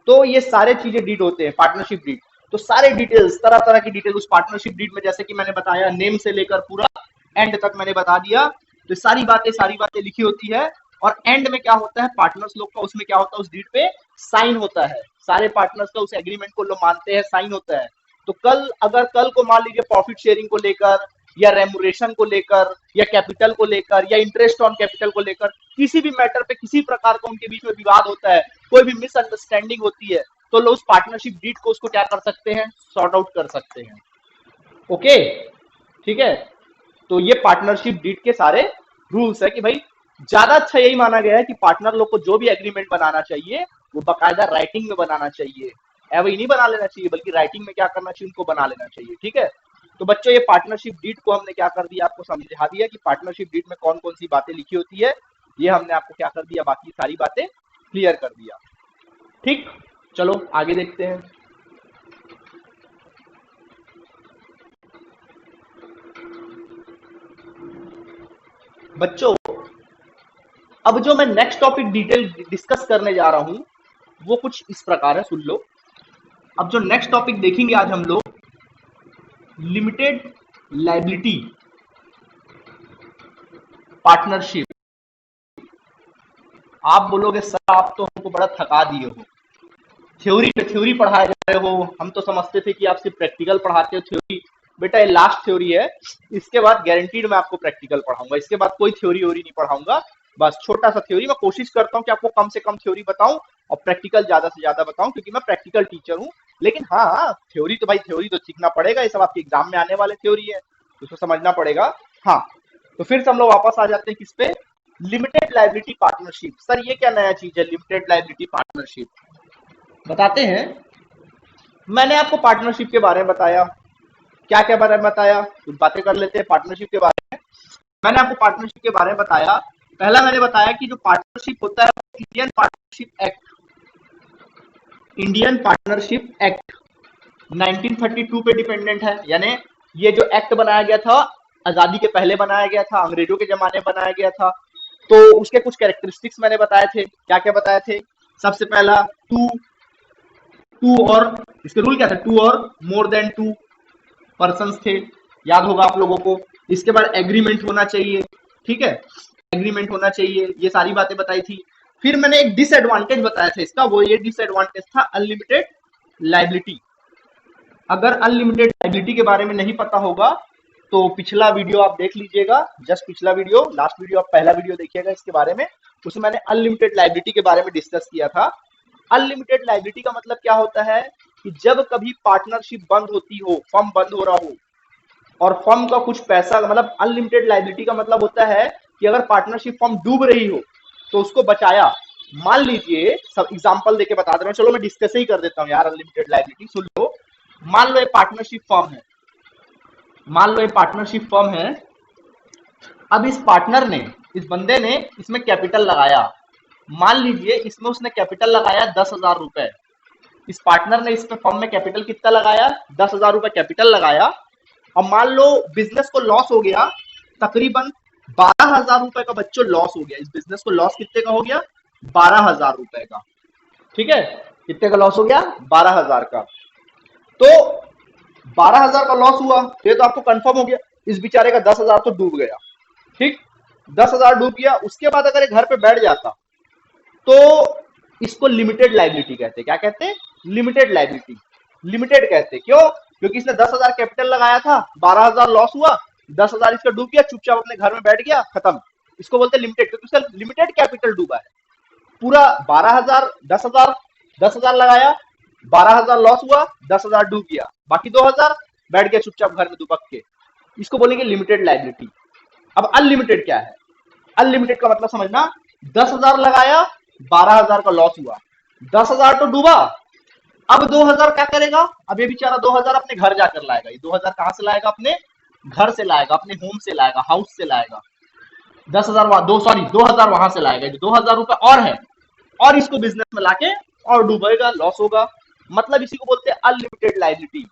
तो ये सारे चीजें डीड होते हैं पार्टनरशिप डीड। तो सारे डिटेल्स, तरह तरह की डिटेल उस पार्टनरशिप डीड में, जैसे कि मैंने बताया नेम से लेकर पूरा एंड तक मैंने बता दिया। तो सारी बातें लिखी होती है। और एंड में क्या होता है, पार्टनर्स लोग का उसमें क्या होता है, उस डीड पे साइन होता है, सारे पार्टनर्स का उस एग्रीमेंट को लोग मानते हैं, साइन होता है। तो कल को मान लीजिए प्रॉफिट शेयरिंग को लेकर या रेमुरेशन को लेकर या कैपिटल को लेकर या इंटरेस्ट ऑन कैपिटल को लेकर किसी भी मैटर पे किसी प्रकार का उनके बीच में विवाद होता है, कोई भी मिसअंडरस्टैंडिंग होती है, तो लोग उस पार्टनरशिप डीड को उसको क्या कर सकते हैं, सॉर्ट आउट कर सकते हैं। ओके, ठीक है। तो ये पार्टनरशिप डीड के सारे रूल्स है कि भाई ज्यादा अच्छा यही माना गया है कि पार्टनर लोग को जो भी एग्रीमेंट बनाना चाहिए वो बकायदा राइटिंग में बनाना चाहिए, ऐसे ही नहीं बना लेना चाहिए, बल्कि राइटिंग में क्या करना चाहिए, उनको बना लेना चाहिए। ठीक है। तो बच्चों ये पार्टनरशिप डीड को हमने क्या कर दिया, आपको समझा दिया कि पार्टनरशिप डीड में कौन कौन सी बातें लिखी होती है, ये हमने आपको क्या कर दिया, बाकी सारी बातें क्लियर कर दिया। ठीक, चलो आगे देखते हैं। बच्चों अब जो मैं नेक्स्ट टॉपिक डिटेल डिस्कस करने जा रहा हूं वो कुछ इस प्रकार है, सुन लो। अब जो नेक्स्ट टॉपिक देखेंगे आज हम लोग, लिमिटेड लायबिलिटी पार्टनरशिप। आप बोलोगे सर आप तो हमको बड़ा थका दिए हो, थ्योरी पे थ्योरी पढ़ाए जा रहे हो, हम तो समझते थे कि आप सिर्फ प्रैक्टिकल पढ़ाते हो, थ्योरी। बेटा ये लास्ट थ्योरी है, इसके बाद गारंटीड मैं आपको प्रैक्टिकल पढ़ाऊंगा, इसके बाद कोई थ्योरी व्योरी नहीं पढ़ाऊंगा, बस छोटा सा थ्योरी। मैं कोशिश करता हूँ कि आपको कम से कम थ्योरी बताऊं और प्रैक्टिकल ज्यादा से ज्यादा बताऊं, क्योंकि मैं प्रैक्टिकल टीचर हूँ। लेकिन हाँ, थ्योरी तो भाई थ्योरी तो सीखना पड़ेगा, ये सब आपके एग्जाम में आने वाले थ्योरी है, तो उसको समझना पड़ेगा। हाँ, तो फिर से हम लोग वापस आ जाते हैं किस पे, लिमिटेड लायबिलिटी पार्टनरशिप। सर ये क्या नया चीज है लिमिटेड लायबिलिटी पार्टनरशिप, बताते हैं। मैंने आपको पार्टनरशिप के बारे में बताया, क्या क्या बारे में बताया, कुछ बातें कर लेते हैं पार्टनरशिप के बारे में। मैंने आपको पार्टनरशिप के बारे में बताया, पहला मैंने बताया कि जो पार्टनरशिप होता है Indian partnership act, Indian partnership act 1932 पे डिपेंडेंट है। यानी ये जो एक्ट बनाया गया था आजादी के पहले बनाया गया था, अंग्रेजों के जमाने में बनाया गया था। तो उसके कुछ कैरेक्टरिस्टिक्स मैंने बताए थे, क्या क्या बताए थे। सबसे पहला टू और इसके रूल क्या था, टू और मोर देन टू पर्सन्स थे, याद होगा आप लोगों को। इसके बाद एग्रीमेंट होना चाहिए, ठीक है, एग्रीमेंट होना चाहिए, ये सारी बातें बताई थी। फिर मैंने एक डिसएडवांटेज बताया था इसका, वो ये डिसएडवांटेज था अनलिमिटेड लायबिलिटी। अगर अनलिमिटेड लायबिलिटी के बारे में नहीं पता होगा तो पिछला वीडियो आप देख लीजिएगा, जस्ट पिछला वीडियो, लास्ट वीडियो, आप पहला वीडियो देखिएगा इसके बारे में, उसमें मैंने अनलिमिटेड लायबिलिटी के बारे में डिस्कस किया था। अनलिमिटेड लायबिलिटी का मतलब क्या होता है कि जब कभी पार्टनरशिप बंद होती हो, फर्म बंद हो रहा हो और फर्म का कुछ पैसा, मतलब अनलिमिटेड लायबिलिटी का मतलब होता है कि अगर पार्टनरशिप फर्म डूब रही हो तो उसको बचाया। मान लीजिए, सब एग्जांपल देके बता दे रहा हूं, चलो मैं डिस्कस ही कर देता हूं यार अनलिमिटेड लायबिलिटी, सुन लो। मान लो ये पार्टनरशिप फर्म है, मान लो ये पार्टनरशिप फर्म है। अब इस पार्टनर ने, इस बंदे ने इसमें कैपिटल लगाया, मान लीजिए इसमें उसने कैपिटल लगाया 10,000 रुपए। इस पार्टनर ने इसमें फर्म में कैपिटल कितना लगाया, 10,000 रुपए कैपिटल लगाया। और मान लो बिजनेस को लॉस हो गया, तकरीबन 12,000 रुपए का बच्चों लॉस हो गया, इस बिजनेस को लॉस कितने का हो गया, 12,000 रुपए का। ठीक है, कितने का लॉस हो गया, 12,000 का। तो 12,000 का लॉस हुआ, ये तो आपको कंफर्म हो गया, इस बेचारे का 10,000 तो डूब गया। ठीक, 10,000 डूब गया। उसके बाद अगर घर पे बैठ जाता तो इसको लिमिटेड लायबिलिटी कहते हैं। क्या कहते हैं, लिमिटेड लायबिलिटी। लिमिटेड कहते हैं क्यों, क्योंकि इसने 10,000 कैपिटल लगाया था, 12,000 लॉस हुआ, 10,000 इसका डूब गया, चुपचाप अपने घर में बैठ गया, खत्म। इसको बोलते हैं लिमिटेड, क्योंकि उसका लिमिटेड कैपिटल डूबा है। पूरा 12,000, 10,000, 10,000 लगाया, 12,000 लॉस हुआ, 10,000 डूब गया, बाकी 2,000 बैठ गया चुपचाप घर में दुबक के। इसको बोलेंगे लिमिटेड लाइबिलिटी। अब अनलिमिटेड क्या है? अनलिमिटेड का मतलब समझना, 10,000 लगाया, 12,000 का लॉस हुआ, 10,000 तो डूबा, अब 2,000 क्या करेगा? अब ये बेचारा 2,000 अपने घर जाकर लाएगा। ये 2,000 कहां से लाएगा? अपने घर से लाएगा, अपने होम से लाएगा, हाउस से लाएगा। 10,000 वहां, 2,000 वहां से लाएगा, जो 2,000 रुपए और है, और इसको बिजनेस में लाके और डूबेगा, लॉस होगा। मतलब इसी को बोलते हैं अनलिमिटेड लाइबिलिटी।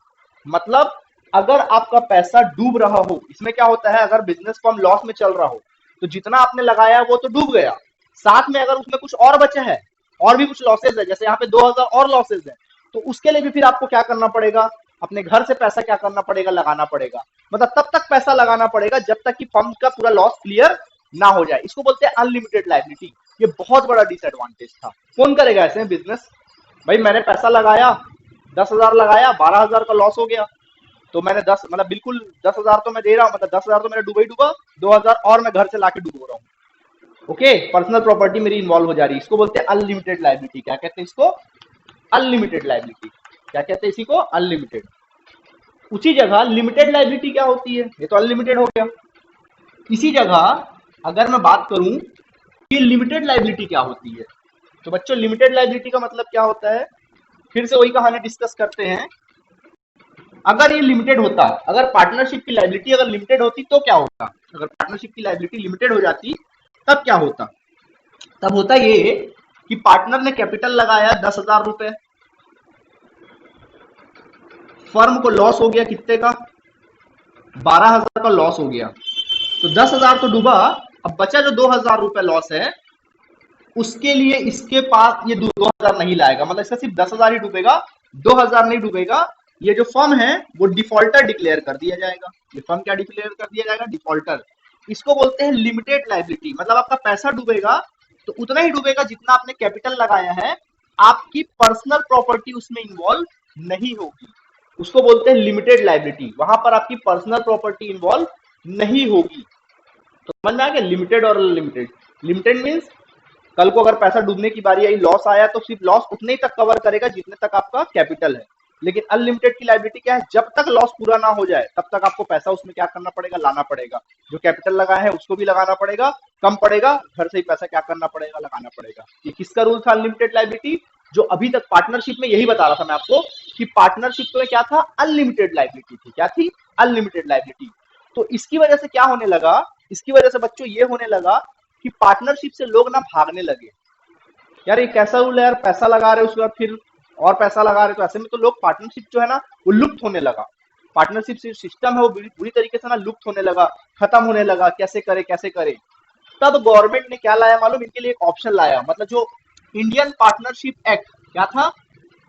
मतलब अगर आपका पैसा डूब रहा हो, इसमें क्या होता है, अगर बिजनेस फॉर्म लॉस में चल रहा हो तो जितना आपने लगाया वो तो डूब गया, साथ में अगर उसमें कुछ और बचा है, और भी कुछ लॉसेज है, जैसे यहाँ पे 2,000 और लॉसेज है, तो उसके लिए भी फिर आपको क्या करना पड़ेगा? अपने घर से पैसा क्या करना पड़ेगा? लगाना पड़ेगा। मतलब तब तक पैसा लगाना पड़ेगा जब तक कि फर्म का पूरा लॉस क्लियर ना हो जाए। इसको बोलते हैं अनलिमिटेड लाइबिलिटी। ये बहुत बड़ा डिसएडवांटेज था। कौन करेगा ऐसे बिजनेस? भाई मैंने पैसा लगाया, 10,000 लगाया, 12,000 का लॉस हो गया, तो मैंने 10 मतलब बिल्कुल 10,000 तो मैं दे रहा हूँ, मतलब 10,000 तो मेरा डूबा ही डूबा, 2,000 और मैं घर से लाके डूब रहा हूँ। ओके, पर्सनल प्रॉपर्टी मेरी इन्वॉल्व हो जा रही है। इसको बोलते हैं अनलिमिटेड लाइबिलिटी। क्या कहते हैं इसको? Unlimited liability. क्या कहते हैं इसी को? अनलिमिटेड। उसी जगह लिमिटेड लाइबिलिटी क्या होती है? ये तो अनलिमिटेड हो गया। इसी जगह अगर मैं बात करूं कि लिमिटेड लाइबिलिटी क्या होती है, तो बच्चों लिमिटेड लाइबिलिटी का मतलब क्या होता है? फिर से वही कहानी डिस्कस करते हैं। अगर ये लिमिटेड होता, अगर पार्टनरशिप की लाइबिलिटी अगर लिमिटेड होती तो क्या होता? अगर पार्टनरशिप की लाइबिलिटी लिमिटेड हो जाती तब क्या होता? तब होता ये कि पार्टनर ने कैपिटल लगाया 10,000 रुपए, फर्म को लॉस हो गया कितने का? 12,000 का लॉस हो गया, तो 10,000 तो डूबा, अब बचा जो 2,000 रुपए लॉस है, उसके लिए इसके पास ये 2,000 नहीं लाएगा, मतलब इसका सिर्फ 10,000 ही डूबेगा, 2,000 नहीं डूबेगा। ये जो फर्म है वो डिफॉल्टर डिक्लेयर कर दिया जाएगा। ये फर्म क्या डिक्लेयर कर दिया जाएगा? डिफॉल्टर। इसको बोलते हैं लिमिटेड लाइबिलिटी। मतलब आपका पैसा डूबेगा तो उतना ही डूबेगा जितना आपने कैपिटल लगाया है, आपकी पर्सनल प्रॉपर्टी उसमें इन्वॉल्व नहीं होगी। उसको बोलते हैं लिमिटेड लाइबिलिटी। वहां पर आपकी पर्सनल प्रॉपर्टी इन्वॉल्व नहीं होगी। तो समझ में आ गया लिमिटेड और अनलिमिटेड? लिमिटेड मीन्स कल को अगर पैसा डूबने की बारी आई, लॉस आया, तो सिर्फ लॉस उतने ही तक कवर करेगा जितने तक आपका कैपिटल है। लेकिन अनलिमिटेड की लायबिलिटी क्या है? जब तक लॉस पूरा ना हो जाए तब तक आपको पैसा उसमें क्या करना पड़ेगा? लाना पड़ेगा। जो कैपिटल लगाया है उसको भी लगाना पड़ेगा, कम पड़ेगा, घर से ही पैसा क्या करना पड़ेगा? लगाना पड़ेगा। ये किसका रूल था अनलिमिटेड लायबिलिटी? जो अभी तक पार्टनरशिप में यही बता रहा था मैं आपको कि पार्टनरशिप में क्या था? अनलिमिटेड लायबिलिटी थी। क्या थी? Unlimited liability. तो इसकी वजह से क्या होने लगा? इसकी वजह से बच्चों ये होने लगा कि पार्टनरशिप से लोग ना भागने लगे। यार ये कैसा रूल है यार, पैसा लगा रहे उसके बाद फिर और पैसा लगा रहे, तो ऐसे में तो लोग पार्टनरशिप जो है ना वो लुप्त होने लगा। पार्टनरशिप सिस्टम है वो बुरी तरीके से ना लुप्त होने लगा, खत्म होने लगा। कैसे करे कैसे करे? तब गवर्नमेंट ने क्या लाया मालूम? इनके लिए एक ऑप्शन लाया। मतलब जो इंडियन पार्टनरशिप एक्ट, क्या था?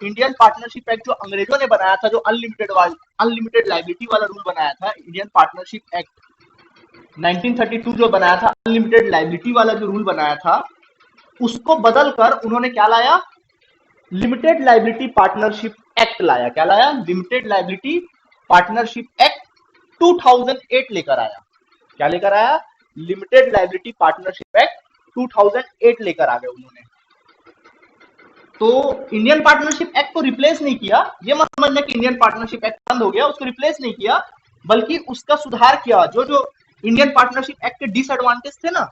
इंडियन पार्टनरशिप एक्ट जो अंग्रेजों ने बनाया था, जो अनलिमिटेड लाइबिलिटी वाला रूल बनाया था, इंडियन पार्टनरशिप एक्ट 1932 जो बनाया था, अनलिमिटेड लाइबिलिटी वाला जो रूल बनाया था, उसको बदलकर उन्होंने क्या लाया? लिमिटेड लाइबिलिटी पार्टनरशिप एक्ट लाया। क्या लाया? लिमिटेड लाइबिलिटी पार्टनरशिप एक्ट 2008 लेकर आया। क्या लेकर आया? लिमिटेड लाइबिलिटी पार्टनरशिप एक्ट 2008 लेकर आ गए उन्होंने। तो इंडियन पार्टनरशिप एक्ट को रिप्लेस नहीं किया। ये मत समझना कि इंडियन पार्टनरशिप एक्ट बंद हो गया, उसको रिप्लेस नहीं किया, बल्कि उसका सुधार किया। जो जो इंडियन पार्टनरशिप एक्ट के डिसएडवांटेज थे ना,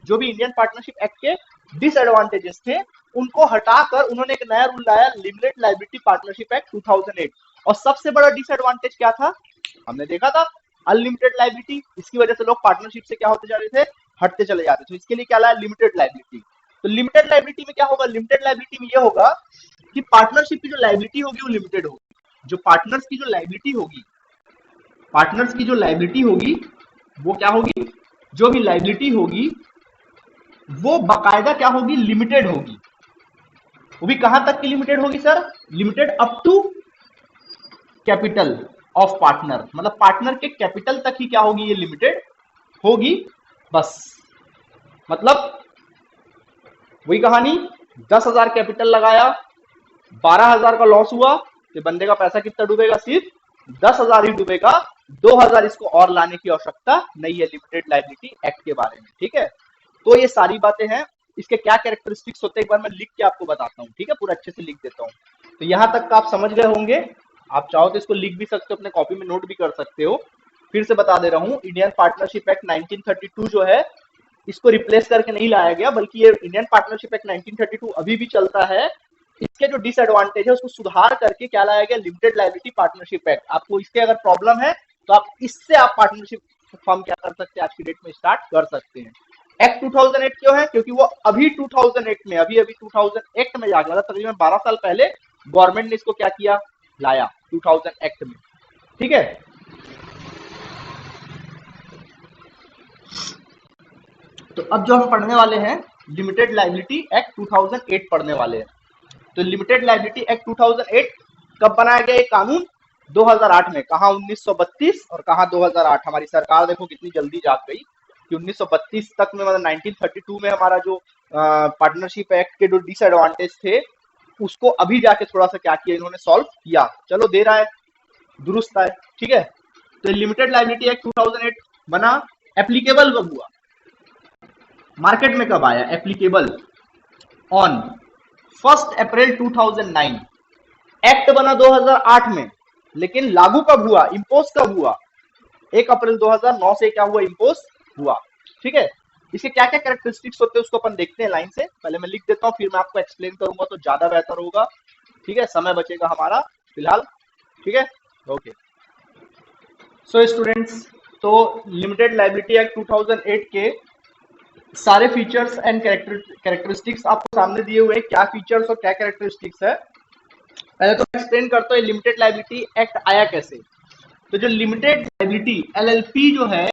जो भी इंडियन पार्टनरशिप एक्ट के डिसएडवांटेजेस थे, उनको हटाकर उन्होंने एक नया रूल लाया, लिमिटेड लाइबिलिटी पार्टनरशिप एक्ट 2008। और सबसे बड़ा डिसएडवांटेज क्या था? हमने देखा था अनलिमिटेड लाइबिलिटी। इसकी वजह से लोग पार्टनरशिप से क्या होते जा रहे थे? हटते चले जाते। तो इसके लिए क्या लाया? Limited liability. तो लिमिटेड लाइबिलिटी में क्या होगा? लिमिटेड लाइबिलिटी में यह होगा कि पार्टनरशिप की जो लाइबिलिटी होगी वो लिमिटेड होगी। जो पार्टनर्स की जो लाइबिलिटी होगी, पार्टनर्स की जो लाइबिलिटी होगी वो क्या होगी? जो भी लाइबिलिटी होगी वो बाकायदा क्या होगी? लिमिटेड होगी। वो भी कहां तक की लिमिटेड होगी sir? Limited up to capital of partner. मतलब पार्टनर के कैपिटल तक ही क्या होगी? ये लिमिटेड होगी बस। मतलब वही कहानी, 10,000 कैपिटल लगाया, 12,000 का लॉस हुआ, तो बंदे का पैसा कितना डूबेगा? सिर्फ 10,000 ही डूबेगा। 2,000 इसको और लाने की आवश्यकता नहीं है लिमिटेड लाइबिलिटी एक्ट के बारे में। ठीक है, तो ये सारी बातें हैं। इसके क्या कैरेक्टरिस्टिक्स होते हैं एक बार मैं लिख के आपको बताता हूँ। ठीक है, पूरा अच्छे से लिख देता हूँ। तो यहां तक का आप समझ गए होंगे। आप चाहो तो इसको लिख भी सकते हो, अपने कॉपी में नोट भी कर सकते हो। फिर से बता दे रहा हूँ, इंडियन पार्टनरशिप एक्ट 1932 जो है, इसको रिप्लेस करके नहीं लाया गया, बल्कि ये इंडियन पार्टनरशिप एक्ट 1932 अभी भी चलता है। इसके जो डिसएडवांटेज है उसको सुधार करके क्या लाया गया, लिमिटेड लायबिलिटी पार्टनरशिप एक्ट। आपको इसके अगर प्रॉब्लम है तो आप इससे आप पार्टनरशिप फॉर्म क्या कर सकते हैं, आज की डेट में स्टार्ट कर सकते हैं। एक्ट 2008 क्यों है, क्योंकि वो अभी 2008 में अभी 2008 में जा गया, तकरीबन 12 साल पहले गवर्नमेंट ने इसको क्या किया, लाया 2000 एक्ट में। ठीक है, तो अब जो हम पढ़ने वाले हैं लिमिटेड लायबिलिटी एक्ट 2008 पढ़ने वाले हैं। तो लिमिटेड लायबिलिटी एक्ट 2008 कब बनाया गया ये कानून, 2008 में। कहा 1932 और कहा 2008। हमारी सरकार देखो कितनी जल्दी जाग गई कि 1932 तक में, मतलब 1932 में हमारा जो पार्टनरशिप एक्ट के जो डिसएडवांटेज थे उसको अभी जाके थोड़ा सा क्या किया इन्होंने, सॉल्व किया। चलो दे रहा है, दुरुस्त है। ठीक है, तो लिमिटेड लायबिलिटी एक्ट 2008 बना, एप्लीकेबल कब हुआ, मार्केट में कब आया एप्लीकेबल, ऑन 1 अप्रैल 2009। एक्ट बना 2008 में, लेकिन लागू कब हुआ, इंपोज कब हुआ, 1 अप्रैल 2009 से क्या हुआ, इंपोज हुआ। ठीक है, इसके क्या क्या कैरेक्टरिस्टिक्स होते हैं उसको अपन देखते हैं लाइन से। पहले मैं लिख देता हूँ, फिर मैं आपको एक्सप्लेन करूंगा तो ज्यादा बेहतर होगा। ठीक है, समय बचेगा हमारा फिलहाल। ठीक है, ओके। सो स्टूडेंट्स, तो लिमिटेड लायबिलिटी एक्ट 2008 के सारे फीचर्स एंड कैरेक्टरिस्टिक्स आपको सामने दिए हुए हैं। क्या फीचर्स और क्या कैरेक्टरिस्टिक्स है, पहले तो एक्सप्लेन करता हूँ लिमिटेड लायबिलिटी एक्ट आया कैसे। तो जो लिमिटेड लायबिलिटी एलएलपी जो है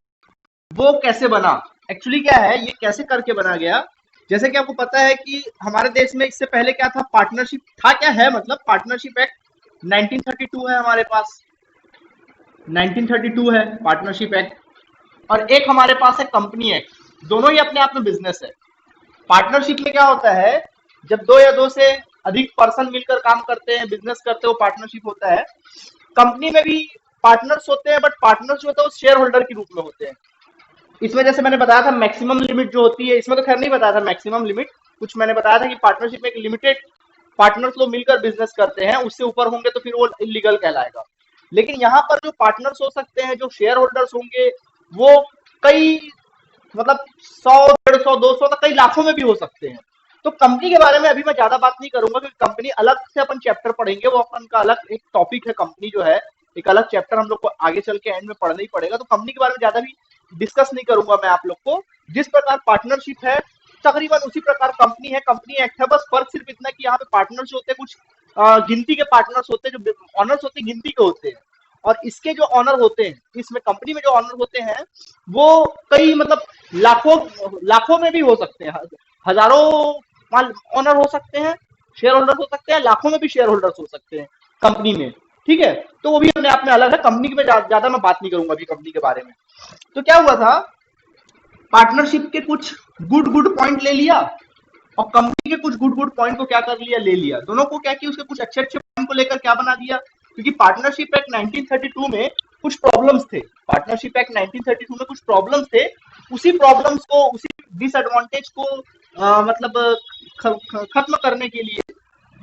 वो कैसे बना, एक्चुअली क्या है, ये कैसे करके बना गया। जैसे कि आपको पता है कि हमारे देश में इससे पहले क्या था, पार्टनरशिप था, क्या है मतलब, पार्टनरशिप एक्ट 1932 है हमारे पास, 1932 है पार्टनरशिप एक्ट, और एक हमारे पास है कंपनी एक्ट। दोनों ही अपने आप में बिजनेस है। पार्टनरशिप में क्या होता है, जब दो या दो से अधिक पर्सन मिलकर काम करते हैं, बिजनेस करते हैं, वो पार्टनरशिप होता है। कंपनी में भी पार्टनर्स होते हैं, बट पार्टनर्स जो होते हैं वो शेयर होल्डर के रूप में होते हैं। इसमें जैसे मैंने बताया था मैक्सिमम लिमिट जो होती है, इसमें तो खैर नहीं बताया था मैक्सिमम लिमिट, कुछ मैंने बताया था कि पार्टनरशिप में एक लिमिटेड पार्टनर्स लोग मिलकर बिजनेस करते हैं, उससे ऊपर होंगे तो फिर वो इलीगल कहलाएगा। लेकिन यहाँ पर जो पार्टनर्स हो सकते हैं, जो शेयर होल्डर्स होंगे, वो कई, मतलब 100, 150, 200 तक, कई लाखों में भी हो सकते हैं। तो कंपनी के बारे में अभी मैं ज्यादा बात नहीं करूंगा, क्योंकि कंपनी अलग से अपन चैप्टर पढ़ेंगे, वो अपन का अलग एक टॉपिक है। कंपनी जो है एक अलग चैप्टर हम लोग को आगे चल के एंड में पढ़ना ही पड़ेगा। तो कंपनी के बारे में ज्यादा भी डिस्कस नहीं करूंगा मैं आप लोग को। जिस प्रकार पार्टनरशिप है तकरीबन उसी प्रकार कंपनी है, कंपनी एक्ट है। बस फर्क सिर्फ इतना कि यहाँ पे पार्टनर्स होते हैं, कुछ गिनती के पार्टनर्स होते हैं, जो ऑनर्स होते हैं गिनती के होते हैं, और इसके जो ऑनर होते हैं, इसमें कंपनी में जो ऑनर होते हैं वो कई, मतलब लाखों लाखों में भी हो सकते हैं, हजारों ऑनर हो सकते हैं, शेयर होल्डर्स हो सकते हैं, लाखों में भी शेयर होल्डर्स हो सकते हैं कंपनी में। ठीक है, तो वो भी अपने आप में अलग है। कंपनी में ज्यादा मैं बात नहीं करूंगा अभी कंपनी के बारे में। तो क्या हुआ था, पार्टनरशिप के कुछ गुड गुड पॉइंट ले लिया, और कंपनी के कुछ गुड गुड पॉइंट को क्या कर लिया, ले लिया। दोनों को क्या किया, उसके कुछ अच्छे अच्छे पॉइंट को लेकर क्या बना दिया। क्योंकि पार्टनरशिप एक्ट 1932 में कुछ प्रॉब्लम्स थे, पार्टनरशिप एक्ट 1932 में कुछ प्रॉब्लम्स थे, उसी प्रॉब्लम्स को, उसी डिसएडवांटेज को मतलब खत्म करने के लिए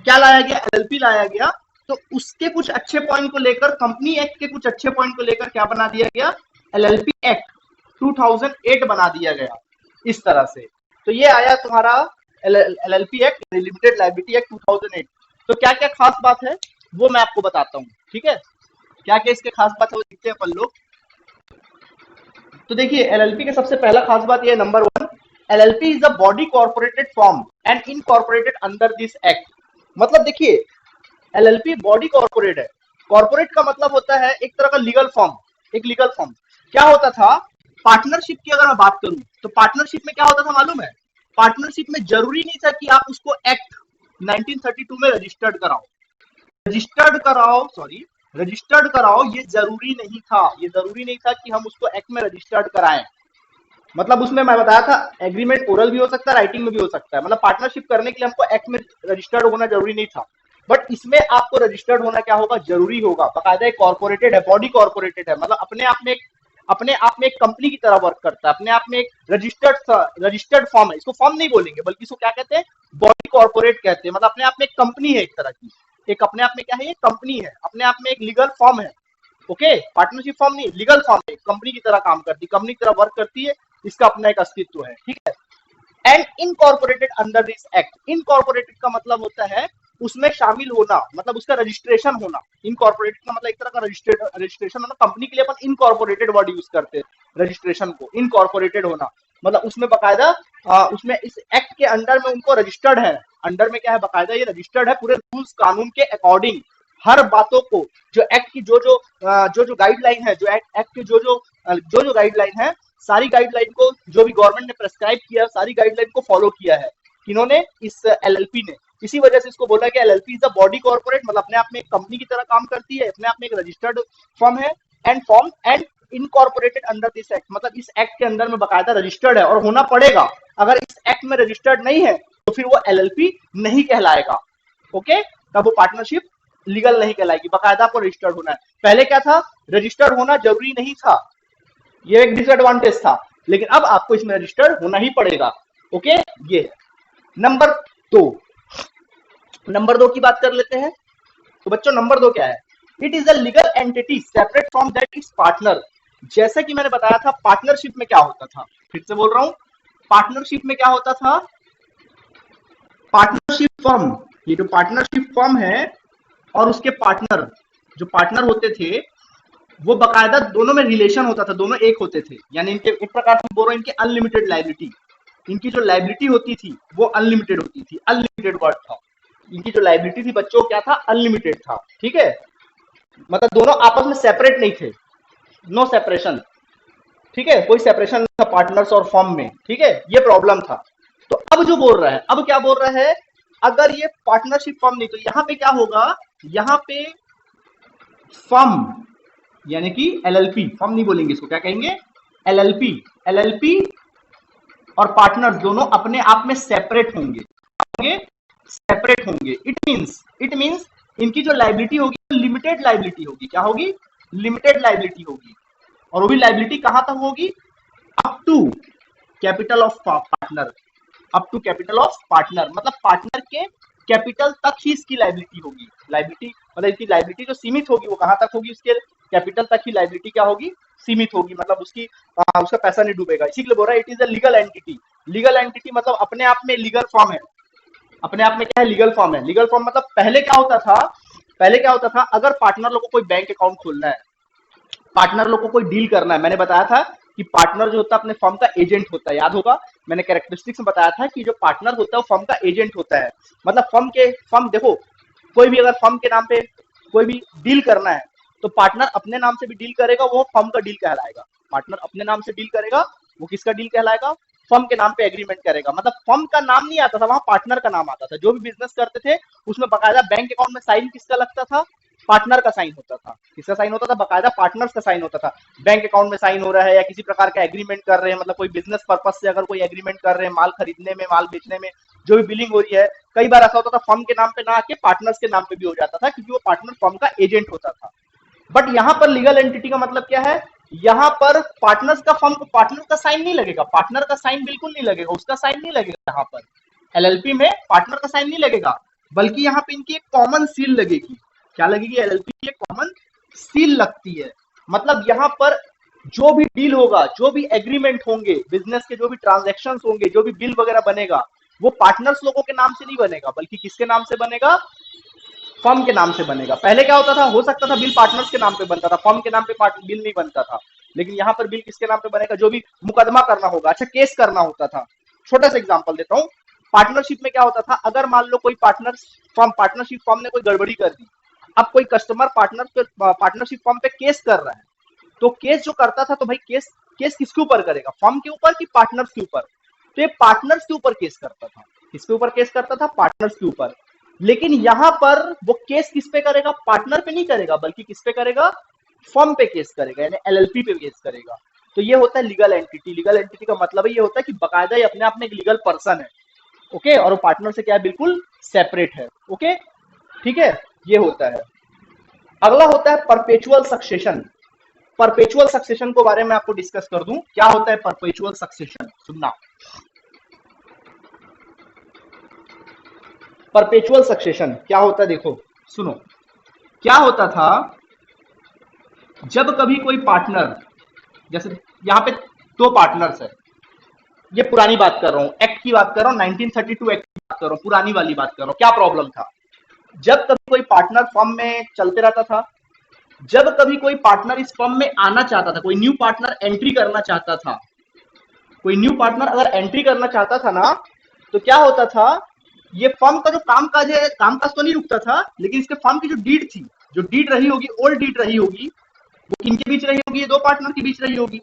क्या लाया गया, एलएलपी लाया गया। तो उसके कुछ अच्छे पॉइंट को लेकर, कंपनी एक्ट के कुछ अच्छे पॉइंट को लेकर क्या बना दिया गया, एलएलपी एक्ट 2008 बना दिया गया इस तरह से। तो ये आया तुम्हारा LLP act, limited liability act 2008। तो क्या क्या खास बात है वो मैं आपको बताता हूँ। ठीक है, क्या क्या इसके खास बात है वो देखते हैं अपन लोग। तो देखिए एलएलपी के सबसे पहला खास बात ये, नंबर 1, LLP is a body corporated form and incorporated under this act. मतलब देखिए एलएलपी बॉडी कॉर्पोरेट है। कॉर्पोरेट का मतलब होता है एक तरह का लीगल फॉर्म, एक लीगल फॉर्म। क्या होता था, पार्टनरशिप की अगर मैं बात करूं तो पार्टनरशिप में क्या होता था मालूम है, पार्टनरशिप में जरूरी नहीं था कि आप उसको एक्ट 1932 में रजिस्टर्ड कराओ, रजिस्टर्ड कराओ, ये जरूरी नहीं था। ये जरूरी नहीं था कि हम उसको एक्ट में रजिस्टर्ड कराएं। मतलब उसमें मैं बताया था एग्रीमेंट ओरल भी हो सकता है, राइटिंग में भी हो सकता है। मतलब पार्टनरशिप करने के लिए हमको एक्ट में रजिस्टर्ड होना जरूरी नहीं था, बट इसमें आपको रजिस्टर्ड होना क्या होगा, जरूरी होगा। बाकायदा कॉर्पोरेटेड है, बॉडी कॉर्पोरेटेड है, मतलब अपने आप में एक कंपनी की तरह वर्क करता है, अपने आप में एक रजिस्टर्ड फॉर्म है। इसको फॉर्म नहीं बोलेंगे बल्कि इसको क्या कहते हैं, बॉडी कॉर्पोरेट कहते हैं। मतलब अपने आप में एक कंपनी है, एक तरह की, एक अपने आप में क्या है, ये कंपनी है, अपने आप में एक लीगल फॉर्म है। ओके, पार्टनरशिप फॉर्म नहीं, लीगल फॉर्म है, कंपनी की तरह काम करती है, कंपनी की तरह वर्क करती है, इसका अपना एक अस्तित्व है, ठीक है। And incorporated under this act, incorporated का मतलब होता है उसमें शामिल होना, मतलब उसका रजिस्ट्रेशन होना। इनकॉर्पोरेटेड का मतलब एक तरह का रजिस्ट्रेशन होना, कंपनी के लिए अपन इनकॉर्पोरेटेड वर्ड यूज करते हैं रजिस्ट्रेशन को, इनकॉर्पोरेटेड होना मतलब उसमें बकायदा उसमें इस एक्ट के अंडर में उनको रजिस्टर्ड है, अंडर में क्या है, बकायदा ये रजिस्टर्ड है पूरे रूल्स कानून के अकॉर्डिंग, हर बातों को, जो एक्ट की जो गाइडलाइन है, जो एक्ट के जो गाइडलाइन है, सारी गाइडलाइन को जो भी गवर्नमेंट ने प्रेस्क्राइब किया, सारी गाइडलाइन को फॉलो किया है, किन्होंने, इस एलएलपी ने। इसी वजह से इसको बोला गया LLP is a body corporate, मतलब अपने आप में एक कंपनी की तरह काम करती है, अपने आप में एक रजिस्टर्ड फर्म है, and incorporated under this act, मतलब इस एक्ट के अंदर में बकायदा रजिस्टर्ड है और होना पड़ेगा। अगर इस एक्ट में रजिस्टर्ड नहीं है तो फिर वो एलएलपी नहीं कहलाएगा, ओके, तब वो पार्टनरशिप लीगल नहीं कहलाएगी, बकायदा आपको रजिस्टर्ड होना है। पहले क्या था, रजिस्टर्ड होना जरूरी नहीं था, ये एक डिसएडवांटेज था, लेकिन अब आपको इसमें रजिस्टर्ड होना ही पड़ेगा, ओके। ये नंबर दो, नंबर दो की बात कर लेते हैं। तो बच्चों नंबर दो क्या है, it is a legal entity separate from that is partner. जैसे कि मैंने बताया था पार्टनरशिप में क्या होता था, फिर से बोल रहा हूं, पार्टनरशिप में क्या होता था, पार्टनरशिप फर्म, ये जो पार्टनरशिप फर्म है और उसके पार्टनर, जो पार्टनर होते थे, वो बकायदा दोनों में रिलेशन होता था, दोनों एक होते थे, यानी इनके एक प्रकार से बोल रहा हूं, इनके अनलिमिटेड लाइबिलिटी, इनकी जो लाइबिलिटी होती थी वो अनलिमिटेड होती थी, अनलिमिटेड वर्ड था, इनकी जो लाइबिलिटी थी बच्चों क्या था, अनलिमिटेड था, ठीक है, मतलब दोनों आपस में सेपरेट नहीं थे, नो सेपरेशन, ठीक है, कोई सेपरेशन नहीं था पार्टनर्स और फर्म में, ठीक है, ये प्रॉब्लम था। तो अब जो बोल रहा है, अब क्या बोल रहा है, अगर ये पार्टनरशिप फर्म नहीं, तो यहां पे क्या होगा, यहां पे फर्म यानी कि एलएलपी, फर्म नहीं बोलेंगे इसको, क्या कहेंगे, एलएलपी, एलएलपी और पार्टनर दोनों अपने आप में सेपरेट होंगे, होंगे सेपरेट होंगे, इट मींस इनकी जो लाइबिलिटी होगी लिमिटेड लाइबिलिटी होगी, क्या होगी, लिमिटेड लाइबिलिटी होगी, और वो भी लाइबिलिटी कहां तक होगी, up to capital of partner, up to capital of partner, मतलब पार्टनर के कैपिटल तक ही इसकी लाइबिलिटी होगी, लाइबिलिटी मतलब इसकी लाइबिलिटी जो सीमित होगी वो कहां तक होगी, उसके कैपिटल तक ही लाइबिलिटी क्या होगी, सीमित होगी, मतलब उसका पैसा नहीं डूबेगा, इसी के लिए बोल रहा है it is a legal entity, legal entity मतलब अपने आप में लीगल फॉर्म है, अपने आप में क्या है, लीगल फॉर्म है, लीगल फॉर्म मतलब पहले क्या होता था, पहले क्या होता था, अगर पार्टनर लोगों को कोई बैंक अकाउंट खोलना है, पार्टनर लोग को कोई डील करना है, मैंने बताया था कि पार्टनर जो होता है अपने फर्म का एजेंट होता है, याद होगा मैंने कैरेक्टरिस्टिक्स में बताया था कि जो पार्टनर होता है वो फर्म का एजेंट होता है, मतलब फर्म देखो, कोई भी अगर फर्म के नाम पे कोई भी डील करना है तो पार्टनर अपने नाम से भी डील करेगा, वो फर्म का डील कहलाएगा, पार्टनर अपने नाम से डील करेगा, वो किसका डील कहलाएगा, फर्म के नाम पे एग्रीमेंट करेगा, मतलब फर्म का नाम नहीं आता था, वहां पार्टनर का नाम आता था, जो भी बिजनेस करते थे उसमें बकायदा बैंक अकाउंट में साइन किसका लगता था, पार्टनर का साइन होता था, किसका साइन होता था, बकायदा पार्टनर्स का साइन होता था, बैंक अकाउंट में साइन हो रहा है या किसी प्रकार का एग्रीमेंट कर रहे हैं, मतलब कोई बिजनेस पर्पज से अगर कोई एग्रीमेंट कर रहे हैं, माल खरीदने में, माल बेचने में, जो भी बिलिंग हो रही है, कई बार ऐसा होता था फर्म के नाम पे ना आके पार्टनर्स के नाम पे भी हो जाता था, क्योंकि वो पार्टनर फर्म का एजेंट होता था। बट यहां पर लीगल एंटिटी का मतलब क्या है, यहां पर पार्टनर्स का फर्म को पार्टनर का साइन नहीं लगेगा, पार्टनर का साइन बिल्कुल नहीं लगेगा, उसका साइन नहीं लगेगा, यहां पर एलएलपी में पार्टनर का साइन नहीं लगेगा, बल्कि यहां पे इनकी एक कॉमन सील लगेगी, क्या लगेगी, एलएलपी की एक कॉमन सील लगती है, मतलब यहां पर जो भी डील होगा, जो भी एग्रीमेंट होंगे, बिजनेस के जो भी ट्रांजेक्शन होंगे, जो भी बिल वगैरह बनेगा, वो पार्टनर्स लोगों के नाम से नहीं बनेगा, बल्कि किसके नाम से बनेगा, फर्म के नाम से बनेगा। पहले क्या होता था, हो सकता था बिल पार्टनर्स के नाम पे बनता था, फर्म के नाम पे बिल नहीं बनता था, लेकिन यहाँ पर बिल किसके नाम पे बनेगा, जो भी मुकदमा करना होगा, अच्छा केस करना होता था। छोटा सा एग्जांपल देता हूँ, पार्टनरशिप में क्या होता था, अगर मान लो कोई पार्टनरशिप फर्म ने कोई गड़बड़ी कर दी, अब कोई कस्टमर पार्टनरशिप फर्म पे केस कर रहा है, तो केस जो करता था, तो भाई केस केस किसके ऊपर करेगा, फर्म के ऊपर कि पार्टनर्स के ऊपर, तो ये पार्टनर्स के ऊपर केस करता था, किसके ऊपर केस करता था, पार्टनर्स के ऊपर। लेकिन यहां पर वो केस किस पे करेगा, पार्टनर पे नहीं करेगा, बल्कि किस पे करेगा, फर्म पे केस करेगा, यानी एलएलपी पे केस करेगा। तो ये होता है लीगल एंटिटी, लीगल एंटिटी का मतलब ये होता है कि बकायदा ये अपने आप में एक लीगल पर्सन है, ओके, और वो पार्टनर से क्या है, बिल्कुल सेपरेट है, ओके, ठीक है, ये होता है। अगला होता है परपेचुअल सक्सेशन, परपेचुअल सक्सेशन को बारे में आपको डिस्कस कर दूं, क्या होता है परपेचुअल सक्सेशन, सुनना, परपेचुअल सक्सेशन क्या होता है, देखो सुनो, क्या होता था, जब कभी कोई पार्टनर, जैसे यहाँ पे दो पार्टनर्स है, ये पुरानी बात कर रहा हूँ, एक्ट की बात कर रहा हूँ, 1932 एक्ट की बात कर रहा हूँ, पुरानी वाली बात कर रहा हूँ। क्या प्रॉब्लम था? जब कभी कोई पार्टनर फर्म में चलते रहता था, जब कभी कोई पार्टनर इस फर्म में आना चाहता था, कोई न्यू पार्टनर एंट्री करना चाहता था, कोई न्यू पार्टनर अगर एंट्री करना चाहता था ना, तो क्या होता था, ये फर्म का जो कामकाज है, कामकाज तो नहीं रुकता था, लेकिन इसके फर्म की जो डीड थी, जो डीड रही होगी, ओल्ड डीड रही होगी, वो किनके बीच रही होगी? ये दो पार्टनर के बीच रही होगी।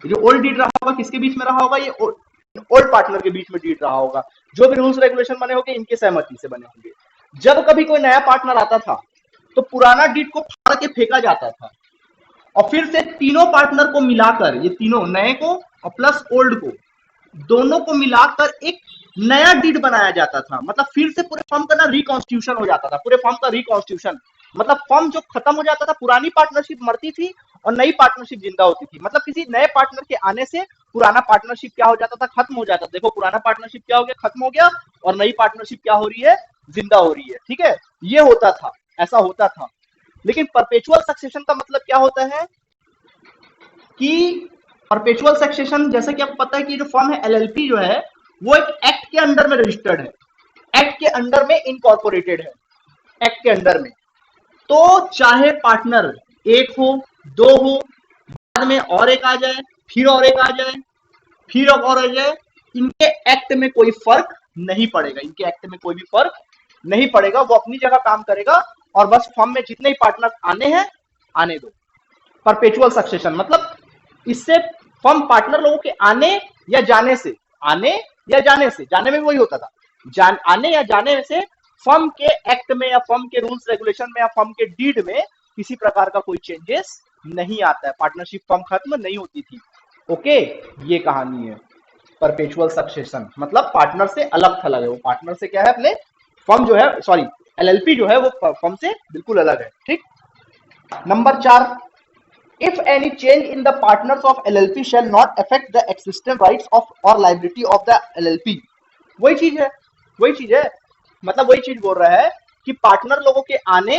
जो ओल्ड डीड रहा होगा, किसके बीच में रहा होगा? ये ओल्ड पार्टनर के बीच में डीड रहा होगा। जो भी रूल्स रेगुलेशन बने होंगे, इनके सहमति से बने होंगे। जब कभी कोई नया पार्टनर आता था, तो पुराना डीड को फाड़ के फेंका जाता था, और फिर से तीनों पार्टनर को मिलाकर, ये तीनों नए को और प्लस ओल्ड को, दोनों को मिलाकर एक नया डीड बनाया जाता था। मतलब फिर से पूरे फर्म का ना रिकॉन्स्टिट्यूशन हो जाता था, पूरे फर्म का रिकॉन्स्टिट्यूशन। मतलब फर्म जो खत्म हो जाता था, पुरानी पार्टनरशिप मरती थी और नई पार्टनरशिप जिंदा होती थी। मतलब किसी नए पार्टनर के आने से पुराना पार्टनरशिप क्या हो जाता था? खत्म हो जाता था। देखो पुराना पार्टनरशिप क्या हो गया? खत्म हो गया। और नई पार्टनरशिप क्या हो रही है? जिंदा हो रही है। ठीक है, ये होता था, ऐसा होता था। लेकिन परपेचुअल सक्सेशन का मतलब क्या होता है कि परपेचुअल सक्सेशन, जैसे कि आपको पता है कि जो फर्म है एलएलपी जो है, वो एक एक्ट के अंडर में रजिस्टर्ड है, एक्ट के अंडर में इनकॉर्पोरेटेड है, एक्ट के अंडर में। तो चाहे पार्टनर एक हो, दो हो, बाद में और एक आ जाए, फिर और एक आ जाए, फिर और आ जाए, इनके एक्ट में कोई फर्क नहीं पड़ेगा, इनके एक्ट में कोई भी फर्क नहीं पड़ेगा। वो अपनी जगह काम करेगा और बस फर्म में जितने ही पार्टनर आने हैं, आने दो। परपेचुअल सक्सेशन मतलब इससे फर्म पार्टनर लोगों के आने या जाने से, आने या जाने से, जाने में वही होता था, आने या जाने से फर्म के एक्ट में या फर्म के रूल्स रेगुलेशन में या फर्म के डीड में किसी प्रकार का कोई चेंजेस नहीं आता है। पार्टनरशिप फर्म खत्म नहीं होती थी। ओके, ये कहानी है। परपेचुअल सक्सेशन मतलब पार्टनर से अलग थलग है, वो पार्टनर से क्या है, अपने फर्म जो है, सॉरी एलएलपी जो है वो फर्म से बिल्कुल अलग है। ठीक, number 4, if any change in the partners of LLP shall not affect the existing rights of or liability of the LLP। वही चीज है, वही चीज है, मतलब वही चीज बोल रहा है कि पार्टनर लोगों के आने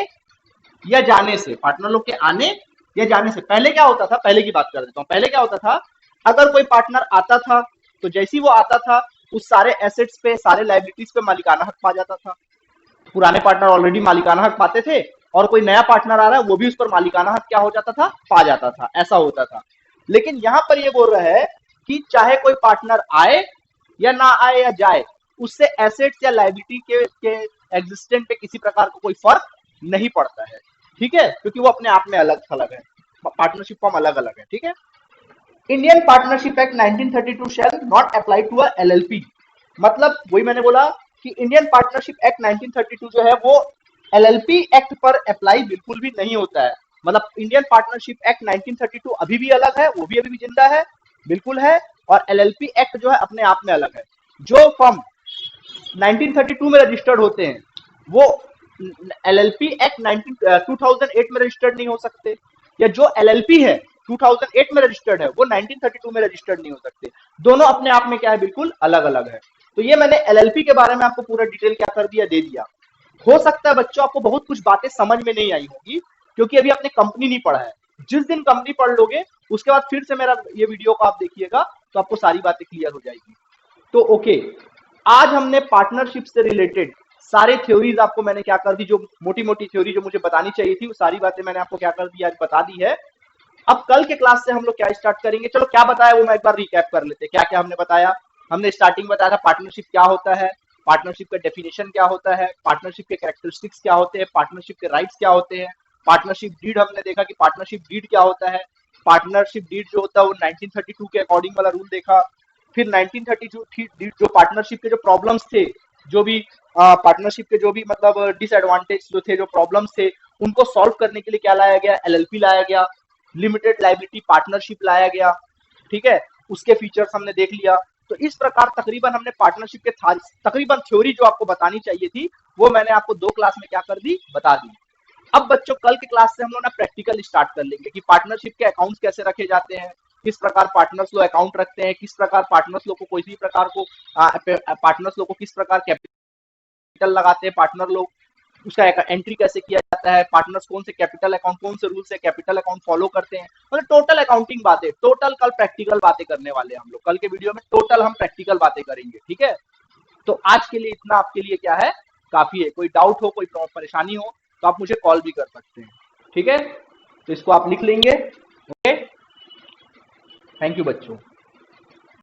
या जाने से, पार्टनर लोग के आने या जाने से पहले क्या होता था, पहले की बात कर देता हूं। पहले क्या होता था, अगर कोई पार्टनर आता था, तो जैसे ही वो आता था, उस सारे एसेट्स पे, सारे लाइबिलिटीज पे मालिकाना हक पा जाता था। पुराने पार्टनर ऑलरेडी मालिकाना हक पाते थे, और कोई नया पार्टनर आ रहा है, वो भी उस पर मालिकाना हक क्या हो जाता था, पा जाता था। ऐसा होता था। लेकिन यहां पर ये बोल रहा है कि चाहे कोई पार्टनर आए या ना आए या जाए, उससे एसेट्स या लाइबिलिटी के एग्जिस्टेंट पे किसी प्रकार का कोई फर्क नहीं पड़ता है। ठीक है, क्योंकि वो अपने आप में अलग थलग है, पार्टनरशिप फॉर्म अलग अलग है। ठीक है, Indian partnership act 1932 shall not apply to a LLP. मतलब वही मैंने बोला कि इंडियन पार्टनरशिप एक्ट 1932 जो है वो एलएलपी एक्ट पर अप्लाई बिल्कुल भी नहीं होता है। मतलब इंडियन पार्टनरशिप एक्ट 1932 अभी भी अलग है, वो भी अभी भी जिंदा है, बिल्कुल है। और एलएलपी एक्ट जो है अपने आप में अलग है। जो फर्म 1932 में रजिस्टर्ड होते हैं, वो एलएलपी एक्ट 2008 में रजिस्टर्ड नहीं हो सकते, या जो एलएलपी है 2008 में रजिस्टर्ड है, वो 1932 में रजिस्टर्ड नहीं हो सकते। दोनों अपने आप में क्या है, बिल्कुल अलग अलग है। तो ये मैंने एलएलपी के बारे में आपको पूरा डिटेल क्या कर दिया, दे दिया। हो सकता है बच्चों आपको बहुत कुछ बातें समझ में नहीं आई होगी, क्योंकि अभी आपने कंपनी नहीं पढ़ा है। जिस दिन कंपनी पढ़ लोगे, उसके बाद फिर से मेरा ये वीडियो को आप देखिएगा, तो आपको सारी बातें क्लियर हो जाएगी। तो ओके, आज हमने पार्टनरशिप से रिलेटेड सारे थ्योरीज आपको मैंने क्या कर दी, जो मोटी मोटी थ्योरी जो मुझे बतानी चाहिए थी, वो सारी बातें मैंने आपको क्या कर दी, आज बता दी है। अब कल के क्लास से हम लोग क्या स्टार्ट करेंगे, चलो क्या बताया वो मैं एक बार रिकैप कर लेते हैं। क्या क्या हमने बताया, हमने स्टार्टिंग बताया था पार्टनरशिप क्या होता है, पार्टनरशिप का डेफिनेशन क्या होता है, पार्टनरशिप के कैरेक्टरिस्टिक्स क्या होते हैं, पार्टनरशिप के राइट्स क्या होते हैं, पार्टनरशिप डीड हमने देखा कि पार्टनरशिप डीड क्या होता है, पार्टनरशिप डीड जो होता है वो 1932 के अकॉर्डिंग वाला रूल देखा। फिर 1932 जो पार्टनरशिप के जो प्रॉब्लम्स थे, जो भी पार्टनरशिप के जो भी मतलब डिसएडवांटेज जो थे, जो प्रॉब्लम्स थे, उनको सॉल्व करने के लिए क्या लाया गया, एलएलपी लाया गया, लिमिटेड लायबिलिटी पार्टनरशिप लाया गया। ठीक है, उसके फीचर्स हमने देख लिया। तो इस प्रकार तकरीबन हमने पार्टनरशिप के तकरीबन थ्योरी जो आपको बतानी चाहिए थी, वो मैंने आपको 2 क्लास में क्या कर दी, बता दी। अब बच्चों कल की क्लास से हम लोग ना प्रैक्टिकल स्टार्ट कर लेंगे कि पार्टनरशिप के अकाउंट्स कैसे रखे जाते हैं, किस प्रकार पार्टनर्स लोग अकाउंट रखते हैं, किस प्रकार पार्टनर्स लोग को कोई भी प्रकार को पार्टनर्स लोग को किस प्रकार कैपिटल लगाते हैं पार्टनर लोग, उसका एंट्री कैसे किया जाता है, पार्टनर्स कौन से कैपिटल अकाउंट, कौन से रूल से कैपिटल अकाउंट फॉलो करते हैं, मतलब टोटल अकाउंटिंग बातें, टोटल कल प्रैक्टिकल बातें करने वाले हैं हम लोग। कल के वीडियो में टोटल हम प्रैक्टिकल बातें करेंगे, ठीक है। तो आज के लिए इतना आपके लिए क्या है, काफी है। कोई डाउट हो, कोई परेशानी हो तो आप मुझे कॉल भी कर सकते हैं, ठीक है। तो इसको आप लिख लेंगे। ओके, थैंक यू बच्चों।